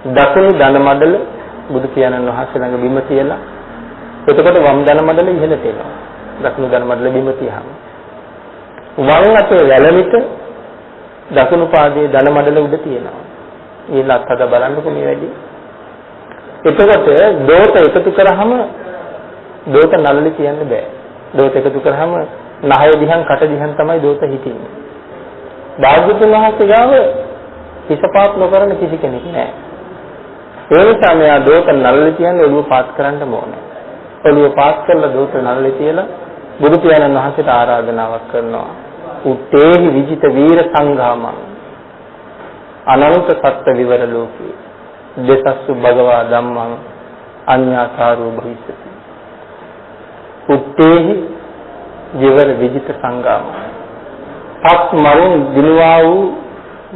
දකුණු ධන මඩල බුදු පියාණන් වහන්සේ ළඟ බිම තියලා එතකොට වම් ධන මඩල ඉහළට එනවා. දකුණු ධන මඩල බිම තියහම වම් අතේ වැලමිට දකුණු පාදයේ ධන මඩල උඩ තියෙනවා. ඊළඟට අද බලන්නකො මේ වැඩි. එතකොට දෝත එකතු කරාම දෝත නළලි කියන්න බෑ. දෝත එකතු කරාම නහය දිහන් කට දිහන් තමයි දෝත හිටින්නේ. භාග්‍යවතුන් වහන්සේ ගාව හිසපාත් නොකරන කිසි කෙනෙක් නැහැ. ඒ නිසා මෙයා දෝත නළලි කියන්නේ ඔළුව පාත් කරන්න ඕනේ. ඔළුව පාත් කරලා දෝත නළලි තියලා බුදු පියාණන් වහන්සේට ආරාධනාවක් කරනවා. උත්තේහි විජිත වීර සංඝාමං අනන්ත සත්ත්ව විවර ලෝකේ දෙසස්සු භගවා ධම්මං අඤ්ඤාසාරෝ භවිස්සති. උත්තේහි විවර විජිත සංඝාමං පස් මරුන් දිනුවා වූ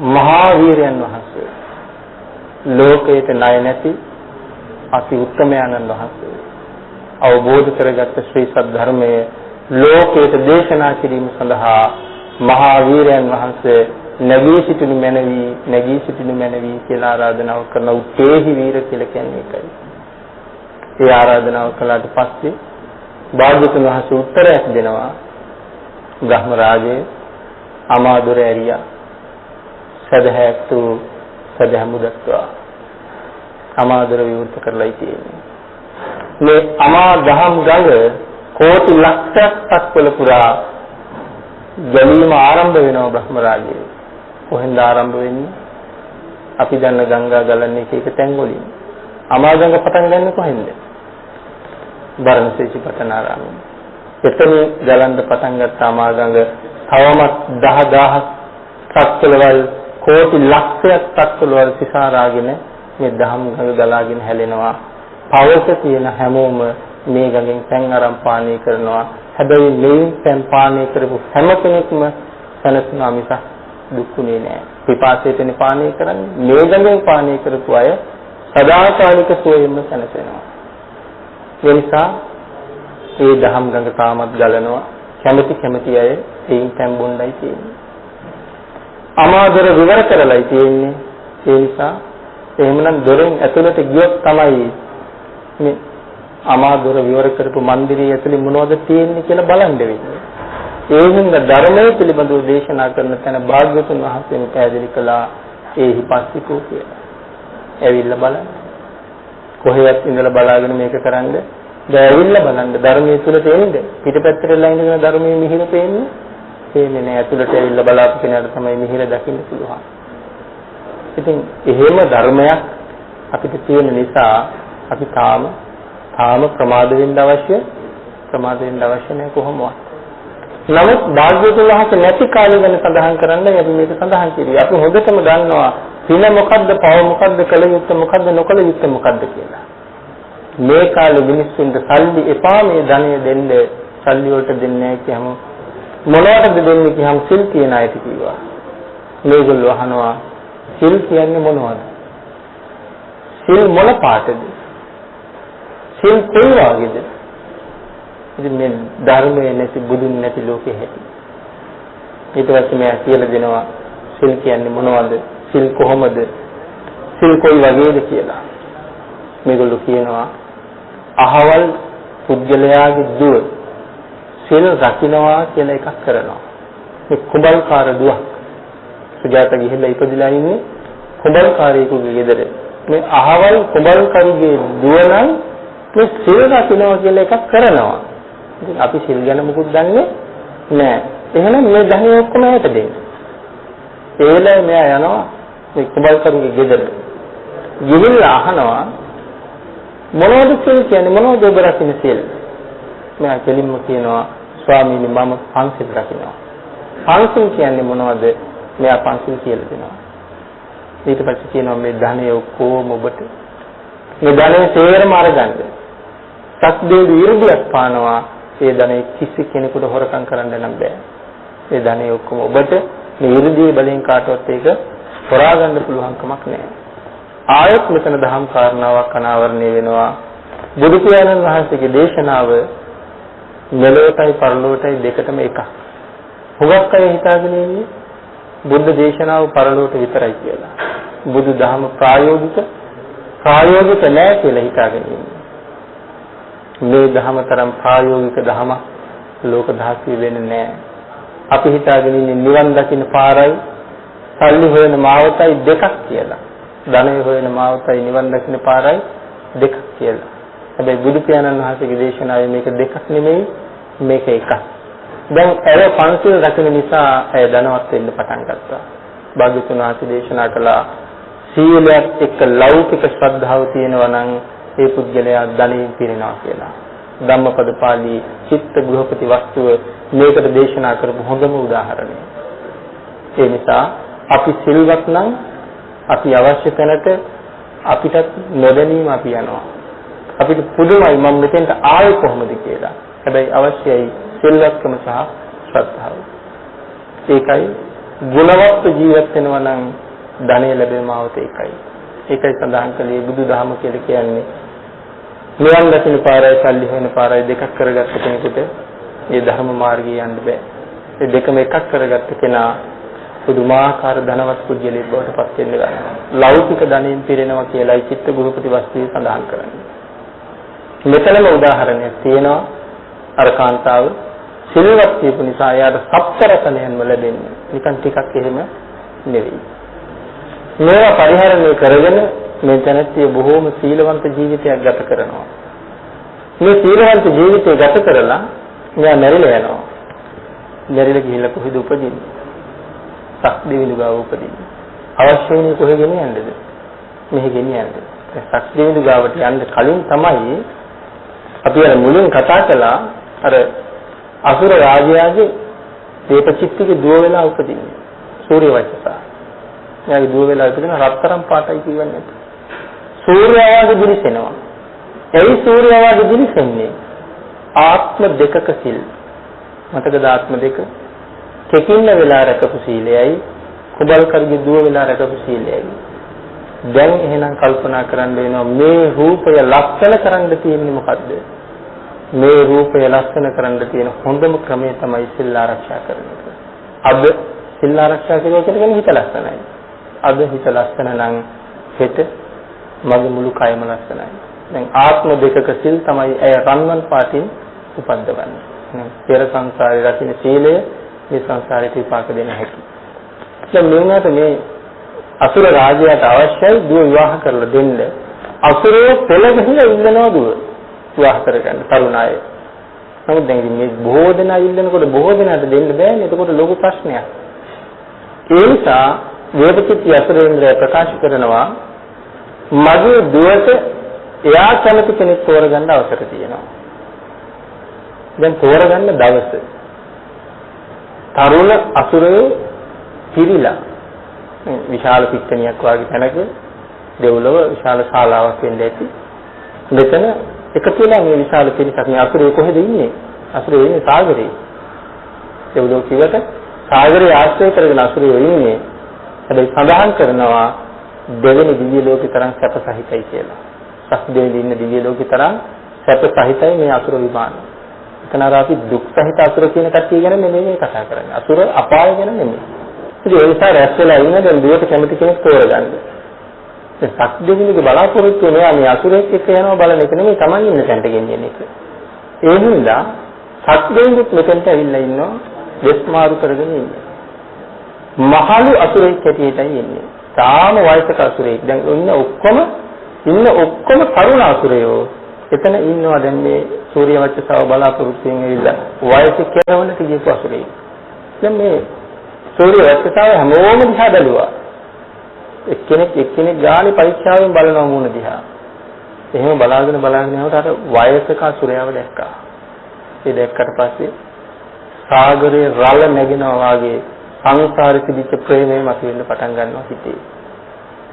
මහා වීරයන් වහන්සේ, ලෝකයට ණය නැති අති උත්තමයන්න් වහන්සේ, අවබෝධ කරගත් ශ්‍රී සද්ධර්මයේ ලෝකයට දේශනා කිරීම සඳහා මහා වීරයන් වහන්සේ නැගී සිටිනු මැනවි කියලා ආරාධනාව කරන උත්තේහි වීර කියලා කියන්නේ ඒකයි. ඒ ආරාධනාව කළාට පස්සේ භාග්‍යවතුන් වහන්සේ උත්තරයක් දෙනවා. බ්‍රහ්ම රාජේ අමාදුර ඇරියා සදහැතු සදහමුදත්වා අමාදුර විවෘත කරලායි තියෙන්නේ. මේ අමා දහම් ගඟ කෝටි ලක්ෂයක් සක්වල පුරා ගැලීම ආරම්භ වෙනවා බ්‍රහ්ම රාජයේ. කොහෙන්ද ආරම්භ වෙන්නේ? අපි දන්න ගංගා ගලන්නේ එක තැන් වලින්. අමා ගඟ පටන් ගන්න කොහෙන්ද? බරණසී පටනාරාමයෙන්. එතන ගලන්න පටන් ගත්ත අමා ගඟ තවමත් 10000ක් සක්වලවල් කෝටි ලක්ෂයක් සක්වලවල් සිසාරාගෙන මේ දහම් ගඟ ගලාගෙන හැලෙනවා. පවස තියෙන හැමෝම මේ ගඟෙන් පැන් අරන් පානය කරනවා. හැබැයි මේ පැන් පානය කරපු හැම කෙනෙක්ම සැනසුණා මිස දුක්ුනේ නෑ. පිපාසයෙන් පානය කරන්නේ මේ ගඟෙන් පානය කරපු අය සදාකාලික සුවයෙන්ම සැනසෙනවා. ඒ නිසා මේ දහම් ගඟ තාමත් ගලනවා. කැමැති අය ඒන් පැන් බොණ්ඩයි තියෙන්නේ. අමාදර විවර කරලායි තියෙන්නේ. ඒ නිසා එහෙමනම් දොරෙන් ඇතුළට ගියොත් තමයි මේ අමාදොර විවර කරපු මන්දිරය ඇතුලේ මොනවද තියෙන්නේ කියලා බලන්න වෙන්නේ. ඒ හින්දා ධර්මයේ පිළිබඳව දේශනා කරන තැන භාග්‍යවතුන් වහන්සේම පැහැදිලි කළා ඒහි පස්සිකෝ කියලා. ඇවිල්ලා බලන්න. කොහෙවත් ඉඳලා බලාගෙන මේක කරන්නේ. දැන් ඇවිල්ලා බලන්න ධර්මයේ තුලට එන්නේ. පිටපැත්තටලා ඉඳගෙන ධර්මයේ මිහිර පේන්නේ. පේන්නේ නෑ. ඇතුළට ඇවිල්ලා බලාපු කෙනාට තමයි මිහිර දකින්න පුළුවන්. ඉතින් එහෙම ධර්මයක් අපිට තියෙන නිසා අපි තාම තාම ප්‍රමාද වෙන්න අවශ්‍ය නැහැ කොහොමවත්. නමුත් භාග්‍යවතුන් වහන්සේ නැති කාලය ගැන සඳහන් කරන්නයි අපි මේක සඳහන් කළේ. අපි හොඳටම දන්නවා පින මොකද්ද, පව මොකද්ද, කළ යුත්තේ මොකද්ද, නොකළ යුත්තේ මොකද්ද කියලා. මේ කාලේ මිනිස්සුන්ට සල්ලි එපා, මේ ධනය දෙන්න, සල්ලි වලට දෙන්නේ නැහැ කියම මොනවටද දෙන්නේ කියම සිල් කියන අයට කිව්වා. මේගොල්ලෝ අහනවා සිල් කියන්නේ මොනවද? සිල් මොන පාටද? සිල් කොයි වගේද? ඉතින් මේ ධර්මයේ නැති බුදුන් නැති ලෝකෙ හැටි. ඊට පස්සේ මම කියලා දෙනවා සිල් කියන්නේ මොනවද? සිල් කොහොමද? සිල් කොයි වගේද කියලා. මේගොල්ලෝ කියනවා අහවල් පුද්ගලයාගේ දුව සිල් රකින්නවා කියලා එකක් කරනවා. මේ කුඹල්කාර දුවක්. සුජාත ගිහිල්ලා ඉපදිලා ඉන්නේ කුඹල්කාරයෙකුගේ ගෙදර. මේ අහවල් කුඹල්කරුගේ දුව නම් මේ සිල් රකින්නවා කියලා එකක් කරනවා. ඉතින් අපි සිල් ගැන මොකුත් දන්නේ නැහැ. එහෙනම් මේ ධනෙ ඔක්කොම ඇයට දෙන්න. ඒලයි මෙයා යනවා මේ කුඹල්කරුගේ ගෙදර. ගිහිල්ලා අහනවා මොනවද සිල් කියන්නේ, මොනවද ඔබ රකින්න සිල්? මෙයා කෙලින්ම කියනවා ස්වාමීනි මම පන්සිල් රකින්නවා. පන්සිල් කියන්නේ මොනවද? මෙයා පන්සිල් කියලා දෙනවා. ඊට පස්සේ කියනවා මේ ධනෙ ඔක්කොම ඔබට. මේ ධනෙ තේරම අරගන්න. සත්දේ විරුද්ධයක් පානවා. ඒ ධනෙ කිසි කෙනෙකුට හොරකම් කරන්න නම් බෑ. ඒ ධනෙ ඔක්කොම ඔබට. මේ විරුද්ධයේ බලෙන් කාටවත් ඒක හොරා ගන්න පුළුවන් කමක් නැහැ. ආයත් මෙතන දහම් කාරණාවක් අනාවරණය වෙනවා. බුදු පියාණන් වහන්සේගේ දේශනාව මෙලොවටයි පරලොවටයි දෙකටම එකක්. හුඟක් අය හිතාගෙන ඉන්නේ බුද්ධ දේශනාව පරලොවට විතරයි කියලා. බුදු දහම ප්‍රායෝගික නැහැ කියලා හිතාගෙන ඉන්නේ. මේ දහම තරම් ප්‍රායෝගික දහම ලෝක ධාතුවේ වෙන්නේ නැහැ. අපි හිතාගෙන ඉන්නේ නිවන් දකින්න පාරයි සල්ලි හොයන මාවතයි දෙකක් කියලා. ධනය හොයන මාවතයි නිවන් දකින්න පාරයි දෙකක් කියලා. හැබැයි බුදු පියාණන් වහන්සේගේ දේශනාවේ මේක දෙකක් නෙමෙයි, මේක එකක්. දැන් ඇය පන්සිල් රකින්න නිසා ඇය ධනවත් වෙන්න පටන් ගත්තා. භාග්‍යවතුන් වහන්සේ දේශනා කළා සීලයක් එක්ක ලෞකික ශ්‍රද්ධාව තියෙනවා නම් ඒ පුද්ගලයා ධනෙන් පිරෙනවා කියලා. ධම්මපද පාළි චිත්ත ගෘහපති වස්තුව මේකට දේශනා කරපු හොඳම උදාහරණය. ඒ නිසා අපි සිල්වත් නම් අපි අවශ්‍ය තැනට අපිට නොදැනීම අපි යනවා. අපිට පුදුමයි මම මෙතෙන්ට ආවේ කොහොමද කියලා. හැබැයි අවශ්‍යයි සිල්වත්කම සහ ශ්‍රද්ධාව. ඒකයි ගුණවත් ජීවත් වෙනවා නම් ධනෙ ලැබෙමාවත ඒකයි. ඒකයි සඳහන් කළේ බුදුදහම කියලා කියන්නේ නිවන් දකින්න පාරයි සල්ලි හොයන පාරයි දෙකක් කරගත්ත කෙනෙකුට මේ ධර්ම මාර්ගයේ යන්න බෑ. ඒ දෙකම එකක් කරගත්ත කෙනා පුදුමාකාර ධනවත් පුද්ගලයෙක් බවට පත් වෙන්න ගන්නවා. ලෞකික ධනෙන් පිරෙනවා කියලායි චිත්ත ගුරුපති වස්තුවේ සඳහන් කරන්නේ. මෙතනම උදාහරණයක් තියෙනවා. අර කාන්තාව සිල්වත් කියපු නිසා එයාට සප්තරසනයන්ම ලැබෙන්නේ. නිකන් ටිකක් එහෙම නෙවෙයි. මේවා පරිහරණය කරගෙන මේ තැනැත්තිය බොහෝම සීලවන්ත ජීවිතයක් ගත කරනවා. මේ සීලවන්ත ජීවිතය ගත කරලා මෙයා මැරිලා යනවා. මැරිලා ගිහිල්ලා කොහෙද උපදින්නේ? සක්දෙවිඳු ගාව උපදින්නේ. අවශ්‍ය වෙන්නේ කොහෙ ගෙන යන්නද? මෙහෙ ගෙනියන්න. සක්දෙවිඳු ගාවට යන්න කලින් තමයි අපි අර මුලින් කතා කළා අර අසුර රාජයාගේ දේපචිත්තිගේ දුව වෙලා උපදින්නේ. සූර්ය වංශසා. එයාගේ දුව වෙලා ඉපදෙන රත්තරන් පාටයි කියවන්නේ. සූර්යයාගේ දිලිසෙනවා. එයි සූර්යයාගේ දිලිසෙන්නේ ආත්ම දෙකක සිල්. මතකද ආත්ම දෙක? කෙකින්න වෙලා රැකපු සීලයයි කුඹල්කර්ගේ දුව වෙලා රැකපු සීලයයි. දැන් එහෙනම් කල්පනා කරන්න වෙනවා මේ රූපය ලක්ෂණ කරන්න තියෙන්නේ මොකද්ද? මේ රූපය ලක්ෂණ කරන්න තියෙන හොඳම ක්‍රමය තමයි සිල් ආරක්ෂා කරන එක. අද සිල් ආරක්ෂා කරනවා කියන්නේ හිත ලක්ෂණයි. අද හිත ලක්ෂණ නම් හෙට මගේ මුළු කයම ලක්ෂණයි. දැන් ආත්ම දෙකක සිල් තමයි අය රන්වන් පාටින් උපද්දවන්නේ. පෙර සංසාරේ රකින්න සීලය මේ සංසාරේ විපාක දෙන්න හැකි. දැන් මෙන්නට මේ අසුර රාජයාට අවශ්‍යයි දුව විවාහ කරලා දෙන්න. අසුරෝ පෙළ ගහලා ඉන්නනවා දුව විවාහ කරගන්න තරුණ අය. නමුත් දැන් මේ බොහෝ දෙනා ඉන්නකොට බොහෝ දෙනාට දෙන්න බෑනේ. එතකොට ලොකු ප්‍රශ්නයක්. ඒ නිසා වේදචිත්ති අසුරේන්ද්‍රය ප්‍රකාශ කරනවා මගේ දුවට එයා කැමති කෙනෙක් තෝරගන්න අවසර තියෙනවා. දැන් තෝරගන්න දවස තරුණ අසුරයෝ පිරිලා විශාල පිට්ටනියක් වගේ තැනක දෙව්ලොව විශාල ශාලාවක් වෙන්න ඇති. මෙතන එකතු වෙලා මේ විශාල පිරිසක් මේ අසුරේ කොහෙද ඉන්නේ? අසුරේ ඉන්නේ සාගරේ. දෙව්ලොව කිව්වට සාගරේ ආශ්‍රය කරගෙන අසුරේ ඉන්නේ. හැබැයි සඳහන් කරනවා දෙවෙනි දිව්‍ය ලෝකේ තරම් සැප සහිතයි කියලා. සස්දෙවි ඉන්න දිව්‍ය ලෝකේ තරම් සැප සහිතයි මේ අසුර විමාන. එතන අර අපි දුක් සහිත අසුර කියන කට්ටිය ගැන නෙමෙයි කතා කරන්නේ. අසුර අපාය ගැන නෙමෙයි. ඉතින් ඒ නිසා රැස් වෙලා ඉන්න දැන් දුවට කැමති කෙනෙක් තෝරගන්න. ඒ සස්දෙවිගේ බලාපොරොත්තු වෙනවා මේ අසුරෙක් එක්ක යනවා බලන එක නෙමෙයි Taman ඉන්න තැනට ගෙනියන එක. ඒ හින්දා සස්දෙවිත් මෙතෙන්ට ඇවිල්ලා ඉන්නවා දෙස්මාරු කරගෙන ඉන්නේ. මහලු අසුරෙක් හැටියටයි ඉන්නේ. තාම වයසක අසුරෙක්. දැන් ඉන්න ඔක්කොම තරුණ අසුරයෝ එතන ඉන්නවා දැන් මේ සූර්ය වච්චසව බලාපොරොත්තුෙන් ඇවිල්ලා වයස කෙරවලට ගියපු අසුරෙක්. දැන් මේ සූර්ය වච්චසව හැමෝම දිහා බැලුවා. එක්කෙනෙක් ගානේ පරීක්ෂාවෙන් බලනවා මූණ දිහා. එහෙම බලාගෙන යනකොට අර වයසක අසුරයව දැක්කා. ඒ දැක්කට පස්සේ සාගරේ රළ නැගෙනවා වගේ සංසාරේ තිබිච්ච ප්‍රේමය මතුවෙන්න පටන් ගන්නවා හිතේ.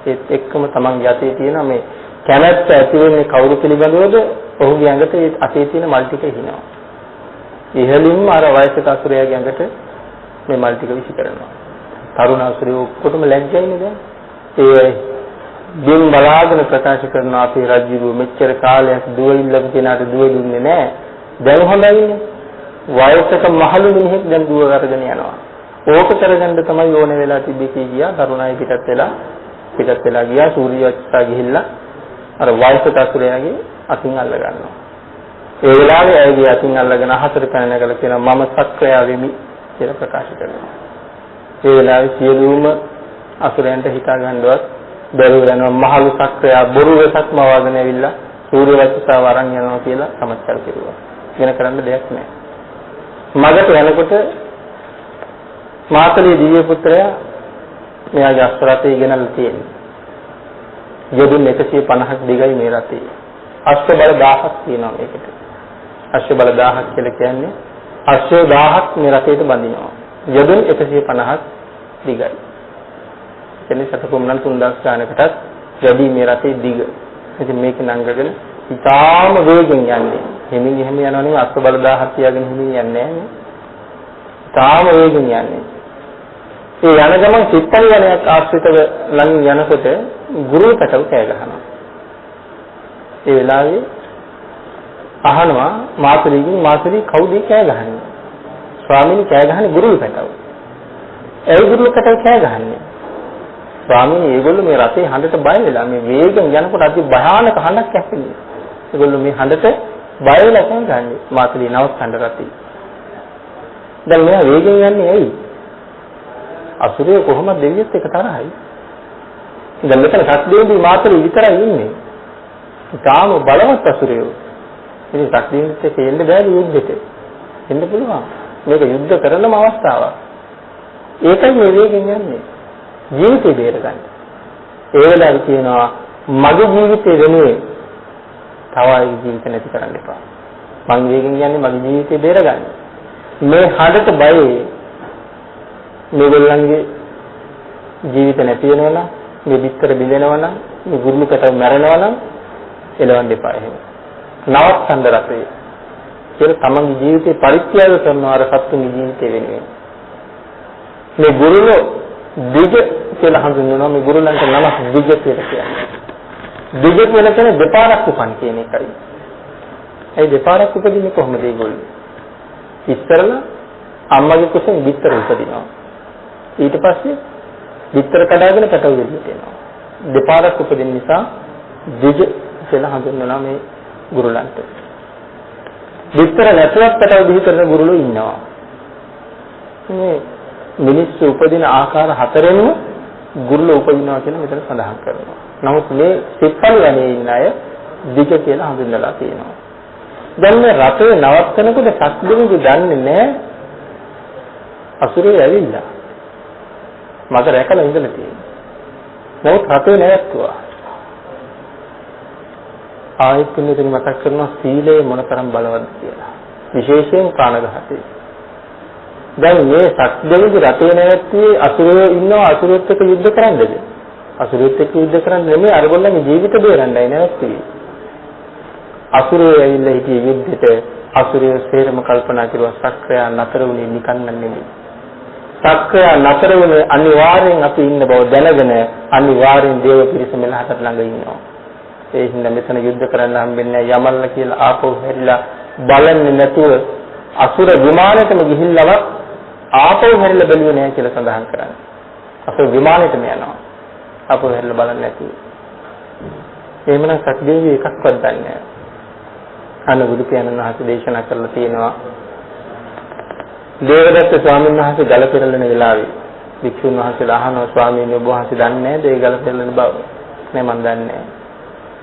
ඒත් එක්කම තමන්ගේ අතේ තියෙන මේ කැමැත්ත ඇති වෙන්නේ කවුරු පිළිබඳවද? ඔහුගේ ඇඟට ඒ අතේ තියෙන මල් ටික හිනවා. ඉහළින්ම අර වයසක අසුරයාගේ ඇඟට මේ මල් ටික විසි කරනවා. තරුණ අසුරයෝ ඔක්කොටම ලැජ්ජයිනේ දැන්. ඒ දින් බලාගෙන ප්‍රකාශ කරන අපේ රජුව මෙච්චර කාලයක් දුව ඉල්ලපු කෙනාට දුව දුන්නේ නැහැ. දැන් හොඳයිනේ. වයසක මහලු මිනිහෙක් දැන් දුව අරගෙන යනවා. ඕක කරගන්න තමයි ඕනේ වෙලා තිබෙන්නේ කියා තරුණයි පිටත් වෙලා ගියා සූර්යවච්චා ගිහිල්ලා අර වයසක අසුරයාගේ අතින් අල්ල ගන්නවා. ඒ වෙලාවේ ඇයගේ අතින් අල්ලගෙන අහසට පැන නැගලා කියනවා මම සක්‍රයා වෙමි කියලා ප්‍රකාශ කරනවා. ඒ වෙලාවේ සියලුම අසුරයන්ට හිතා ගන්නවත් බැරුව යනවා මහලු සක්‍රයා බොරුවසක්ම වගන ඇවිල්ලා සූර්යවච්චාව අරන් යනවා කියලා සමච්චල් කෙරුවා. වෙන කරන්න දෙයක් නැහැ. මගට යනකොට මාතලේ දිව්‍ය පුත්‍රයා මෙයාගේ අස්රතේ ඉගෙනලා තියෙනවා. යොදුන් 150ක් දිගයි මේ රතේ. අශ්ව බල 1000ක් තියෙනවා මේකට. අශ්ව බල 1000ක් කියලා කියන්නේ අශ්ව 1000ක් මේ රතේට බඳිනවා. යොදුන් 150ක් දිගයි. එතන සතපොම්නන් 3000 ගානකටත් වැඩි මේ රතේ දිග. ඉතින් මේක නංගගෙන ඉතාම වේගෙන් යන්නේ. හිමින් එහෙම යනවා නෙවෙයි අශ්ව බල 1000ක් තියාගෙන හිමින් යන්නේ නැහැ. ඉතාම වේගෙන් යන්නේ. ඒ යන ගමන් සිත්තන් වනයක් ආශ්‍රිතව ලං යනකොට ගුරු පැටව කෑ ගහනවා. ඒ වෙලාවේ අහනවා මාතලී කවුද කෑ ගහන්නේ? ස්වාමීනි කෑ ගහන්නේ ගුරු පැටව. ඒ ගුරු පැටව කෑ ගහන්නේ. ස්වාමීනි ඒගොල්ලෝ මේ රතේ හඬට බය වෙලා මේ වේගෙන් යනකොට අති භයානක හඬක් ඇහෙන්නේ. ඒගොල්ලෝ මේ හඬට බය වෙලා කෑ ගහන්නේ. මාතලී නවත්තන්න රතේ. දැන් මෙයා වේගෙන් යන්නේ ඇයි? අසුරය කොහොමද දෙවියත් එක තරහයි. දැන් මෙතන සත්දේවී මාතලේ විතරයි ඉන්නේ. තාම බලවත් අසුරයෝ. ඉතින් සත්දේවීත් එක්ක එන්න බෑ යුද්ධෙට. එන්න පුළුවන්. මේක යුද්ධ කරනම අවස්ථාවක්. ඒකයි මේ වේගෙන් යන්නේ. ජීවිතේ බේරගන්න. ඒ වෙලාවේ කියනවා මගේ ජීවිතේ වෙනුවෙන් තව අයගේ ජීවිත නැති කරන්න එපා. මං වේගෙන් යන්නේ මගේ ජීවිතේ බේරගන්න. මේ හඬට බයයි මේගොල්ලන්ගේ ජීවිත නැති වෙනවා නම් මේ විස්තර බිඳෙනවා නම් මේ ගුරුලු කට මැරෙනවා නම් එලවන්න එපා එහෙම. නවත්තන්න රටේ කියලා තමන්ගේ ජීවිතේ පරිත්‍යාග කරනවා අර සත්තුන්ගේ ජීවිතේ වෙනුවෙන්. මේ ගුරුලෝ දිග කියලා හඳුන්වනවා මේ ගුරුලන්ට නමක් දිග කියලා කියන්නේ. දිග කියලා කියන්නේ දෙපාරක් උපන් කියන එකයි. ඒ දෙපාරක් උපදින්නේ කොහොමද ඒගොල්ලෝ? ඉස්සරලා අම්මගේ කුසෙන් විතර උපදිනවා. ඊට පස්සේ විතර කඩාගෙන පැටව වෙලියට එනවා. දෙපාරක් උපදින නිසා දිග කියලා හඳුන්වනවා මේ ගුරුලන්ට. විතර නැතුවත් පැටව දිහි කරන ගුරුලෝ ඉන්නවා. මේ මිනිස්සු උපදින ආකාර හතරෙන්ම ගුරුලෝ උපදිනවා කියලා මෙතන සඳහන් කරනවා. නමුත් මේ සිත්පල් වනේ ඉන්න අය දිග කියලා හඳුන්වලා තියෙනවා. දැන් මේ රටේ නවත්තනකොට සත්දෙවිඳු දන්නේ නැහැ අසුරේ ඇවිල්ලා. මට රැකලා ඉඳලා තියෙනවා. නමුත් රටේ නැවතුවා. ආයත් පින්නතුනි මතක් කරනවා සීලය මොනතරම් බලවත්ද කියලා. විශේෂයෙන් ප්‍රාණඝාතය. දැන් මේ සත්‍යයේ රටේ නැවැත්තියේ අසුරයෝ ඉන්නවා අසුරයොත් එක්ක යුද්ධ කරන්නද? අසුරයොත් එක්ක යුද්ධ කරන්න නෙමෙයි අරගොල්ලන්ගේ ජීවිත බේරන්නයි නැවැත්තියේ. අසුරයෝ ඇවිල්ලා හිටිය යුද්ධෙට අසුරයෝ සේරම කල්පනා කරුවා සක්‍රයා නතර වුණේ නිකන් නෙමෙයි. සක්‍රයා නතර වුණේ අනිවාර්යෙන් අපි ඉන්න බව දැනගෙන අනිවාර්යෙන් දේව පිරිස මෙලහකට ළඟ ඉන්නවා. ඒ හින්දා මෙතන යුද්ධ කරන්න හම්බෙන්නේ යමල්ල කියලා ආපහු හැරිලා බලන්නේ නැතුව අසුර විමානයටම ගිහිල්ලවත් ආපහු හැරිලා බැලුවේ නැහැ කියලා සඳහන් කරන්නේ. අසුර විමානයටම යනවා. ආපහු හැරිලා බලන්නේ නැතුව. එහෙමනම් සක්දේවී එකක්වත් දන්නේ නැහැ. අන්න බුදු පියාණන් වහන්සේ දේශනා කරලා තියෙනවා දේවදත්ත ස්වාමීන් වහන්සේ ගල පෙරලන වෙලාවේ වික්ෂුන් වහන්සේලා අහනවා ස්වාමීන් වහන්සේ දන්නේ නැද්ද ඒ ගල පෙරලන බව? නෑ මම දන්නේ නැහැ.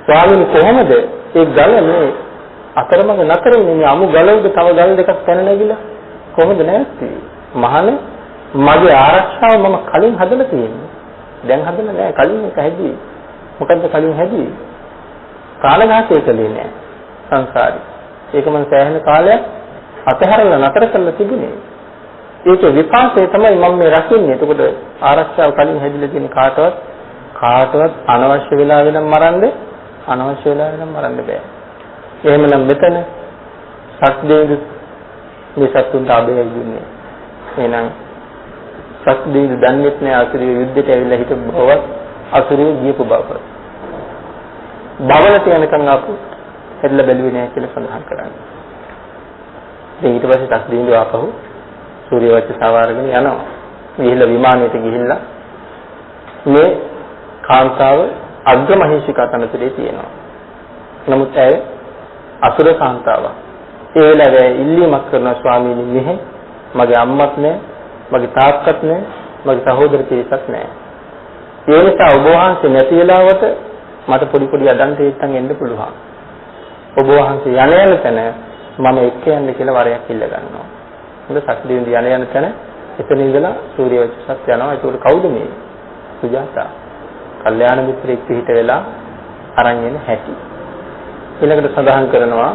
ස්වාමීන් කොහොමද ඒ ගල මේ අතරමඟ නතර වෙන්නේ අමු ගලවද තව ගල් දෙකක් පැන නැගිලා කොහොමද නැත්තේ? මහානේ මගේ ආරක්ෂාව මම කලින් හදලා තියෙන්නේ. දැන් හදලා නෑ කලින් එක හැදුවේ. මොකද්ද කලින් හැදුවේ? ප්‍රාණඝාතය කළේ නෑ සංසාරේ. ඒක මම සෑහෙන කාලයක් අතහැරලා නතර කරලා තිබුණේ. ඒක විපාකය තමයි මම මේ රකින්නේ. එතකොට ආරක්ෂාව කලින් හැදිලා තියෙන කාටවත් අනවශ්‍ය වෙලා වෙනම් මරන්නේ අනවශ්‍ය වෙලා වෙනම් මරන්න බෑ. එහෙමනම් මෙතන සත්දේවි මේ සත්තුන්ට අබේ දුන්නේ. එහෙනම් සත්දේවි දන්නේත් නෑ අසුරිය යුද්ධයට ඇවිල්ලා හිටපු බවත් අසුරිය ගියපු බව. බවලට යනකම් ආපු හැදලා බැලුවේ නෑ කියලා සඳහන් කරන්නේ. දැන් ඊට පස්සේ සත්දේවි ආපහු සූර්යවංශ සවාරගෙන යනවා. ගිහිල්ලා විමානයට ගිහිල්ලා මේ කාන්තාව අග්‍රමහේශිකා තනතුරේ තියෙනවා. නමුත් ඇය අසුර කාන්තාවක්. ඒ වෙලාවේ ඉල්ලීමක් කරනවා ස්වාමීනි මෙහෙ මගේ අම්මත් නෑ, මගේ තාත්තත් නෑ, මගේ සහෝදර පිරිසක් නෑ. ඒ නිසා ඔබ වහන්සේ නැති වෙලාවට මට පොඩි අඩන් තේත්තන් එන්න පුළුවන්. ඔබ වහන්සේ යන තැන මම එක්ක යන්න කියලා වරයක් ඉල්ල ගන්නවා. හොඳ සත්දේවි යන තැන එතන ඉඳලා සූර්යවංශත් යනවා. ඒක කවුද මේ? සුජාතා. කල්යාණ මිත්‍රෙක් පිට වෙලා අරන් එන හැටි. ඊළඟට සඳහන් කරනවා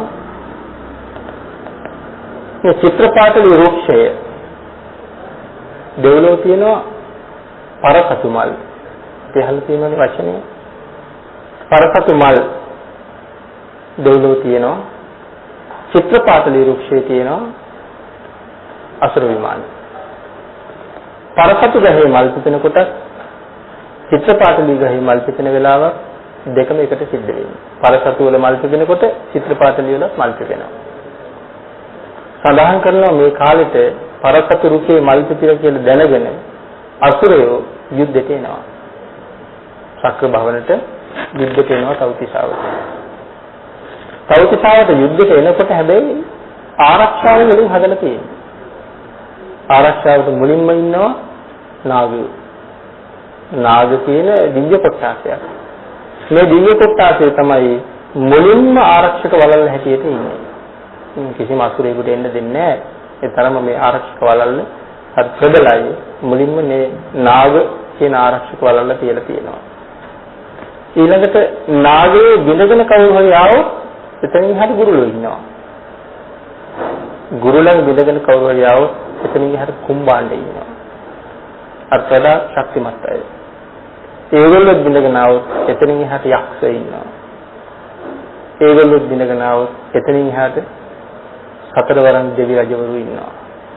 මේ චිත්‍රපාටලි වෘක්ෂය දෙව්ලොව තියෙනවා පරසතු මල්. ඒහල තියෙනනේ වචනේ. පරසතු මල් දෙව්ලොව තියෙනවා. චිත්‍රපාටලි වෘක්ෂය තියෙනවා අසුර විමාන. පරසතු ගහේ මල් පිපෙන කොට චිත්‍රපාටලි ගහේ මල් පිපෙන වෙලාවක් දෙකම එකට සිද්ධ වෙනවා. පරසතු වල මල් පිපෙනකොට චිත්‍රපාටලි වල මල් පිපෙනවා. සඳහන් කරනවා මේ කාලෙට පරසතු රුකේ මල් පිපිර කියලා දැනගෙන අසුරයෝ යුද්ධයට එනවා. සක්‍ර භවනට යුද්ධයට එනවා තවතිසාවට. තවතිසාවට යුද්ධයට එනකොට හැබැයි ආරක්ෂාව වලින් හදලා තියෙනවා. ආරක්ෂාවට මුලින්ම ඉන්නවා නාගයෝ. නාග කියන දිව්‍ය කොට්ටාසයක්. මේ දිව්‍ය කොට්ටාසය තමයි මුලින්ම ආරක්ෂක වලල්ල හැටියට ඉන්නේ. කිසිම අසුරයෙකුට එන්න දෙන්නේ නැහැ. ඒ තරම මේ ආරක්ෂක වලල්ල හරි ප්‍රබලයි. මුලින්ම මේ නාග කියන ආරක්ෂක වලල්ල තියලා තියෙනවා. ඊළඟට නාගයේ බිඳගෙන කවුරු හරි ආවොත් එතනින් හරි ගුරුලෝ ඉන්නවා. ගුරුලන් බිඳගෙන කවුරු හරි ආවොත් එතනින් හරි කුම්බාණ්ඩේ ඉන්නවා. අර්ථද ශක්තිමත් අය. ඒගොල්ලෝ බිඳගෙන ආවොත් එතනින් එහාට යක්ෂය ඉන්නවා. ඒගොල්ලෝ බිඳගෙන ආවොත් එතනින් එහාට සතරවරන් දෙවි රජවරු ඉන්නවා.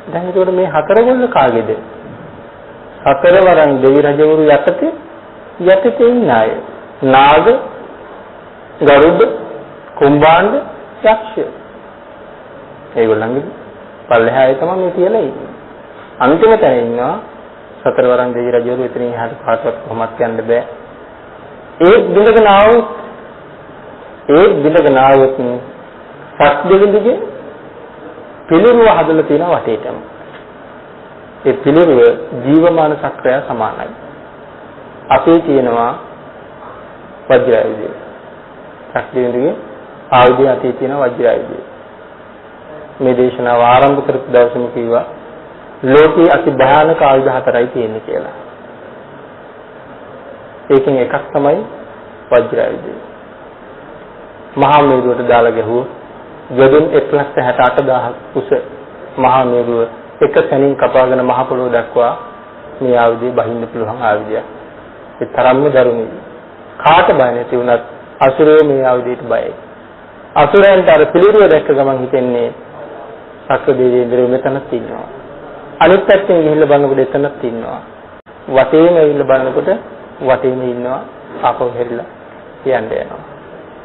දැන් ඒකට මේ හතරගොල්ල කාගේද? සතරවරන් දෙවි රජවරු යටතේ ඉන්න අය. නාග, ගරුඩ, කුම්භාණ්ඩ, යක්ෂය. ඒගොල්ලන්ගේ පල්ලෙහායේ තමයි මේ තියලා ඉන්නේ. අන්තිම තැන ඉන්නවා සතරවරන් දෙවි රජවරු. එතනින් එහාට කාටවත් කොහොමත් යන්න බෑ. ඒ බිඳගෙන ආවොත් සත් දෙවිඳුගේ පිළිරුව හදලා තියෙන වටේටම. ඒ පිළිරුව ජීවමාන සක්‍රය සමානයි. අපේ තියෙනවා වජ්‍රායුධය. සත් දෙවිඳුගේ ආයුධය අතේ තියෙන වජ්‍රායුධය. මේ දේශනාව ආරම්භ කරපු දවසේම කිව්වා ලෝකයේ අති භයානක ආයුධ හතරයි තියෙන්නේ කියලා. ඒකෙන් එකක් තමයි වජ්‍රායුධය. මහා මේරුවට දාලා ගැහුවොත් යොදුන් 1,68,000 කුස මහා මේරුව එක සැනින් කපාගෙන මහ පොළොව දක්වා මේ ආයුධය බහින්න පුළුවන් ආයුධයක්. ඒ තරම්ම දරුණුයි. කාට බය නැති වුණත් අසුරයෝ මේ ආයුධයට බයයි. අසුරයන්ට අර පිළිරුව දැක්ක ගමන් හිතෙන්නේ සක්‍ර දෙවියන්ගේ මෙතනක් ඉන්නවා. අනිත් පැත්තෙන් ගිහිල්ලා බලනකොට එතනක් ඉන්නවා. වටේම ඇවිල්ලා බලනකොට වටේම ඉන්නවා. ආපහු හැරිලා යන්න යනවා.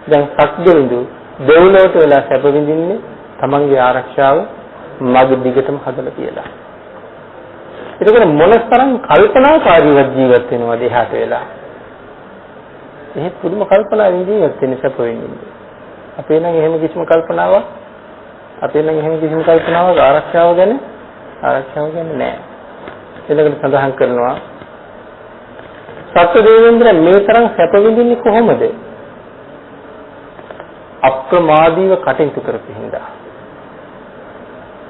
දැන් සක්දෙවිඳු දෙව්ලොවට වෙලා සැප විඳින්නේ තමන්ගේ ආරක්ෂාව මග දිගටම හදලා කියලා. ඒකවල මොනතරම් කල්පනාකාරීව ජීවත් වෙනවද එහාට වෙලා. එහෙත් පුදුම කල්පනාවෙන් ජීවත් වෙන සැප විඳින්නේ. අපේ නම් එහෙම කිසිම කල්පනාවක් ආරක්ෂාව ගැන නැහැ. එතකොට සඳහන් කරනවා සත්‍ය දේවේන්ද්‍ර මේ තරම් සැප විඳින්නේ කොහොමද? අප්‍රමාදීව කටයුතු කරපු හින්දා.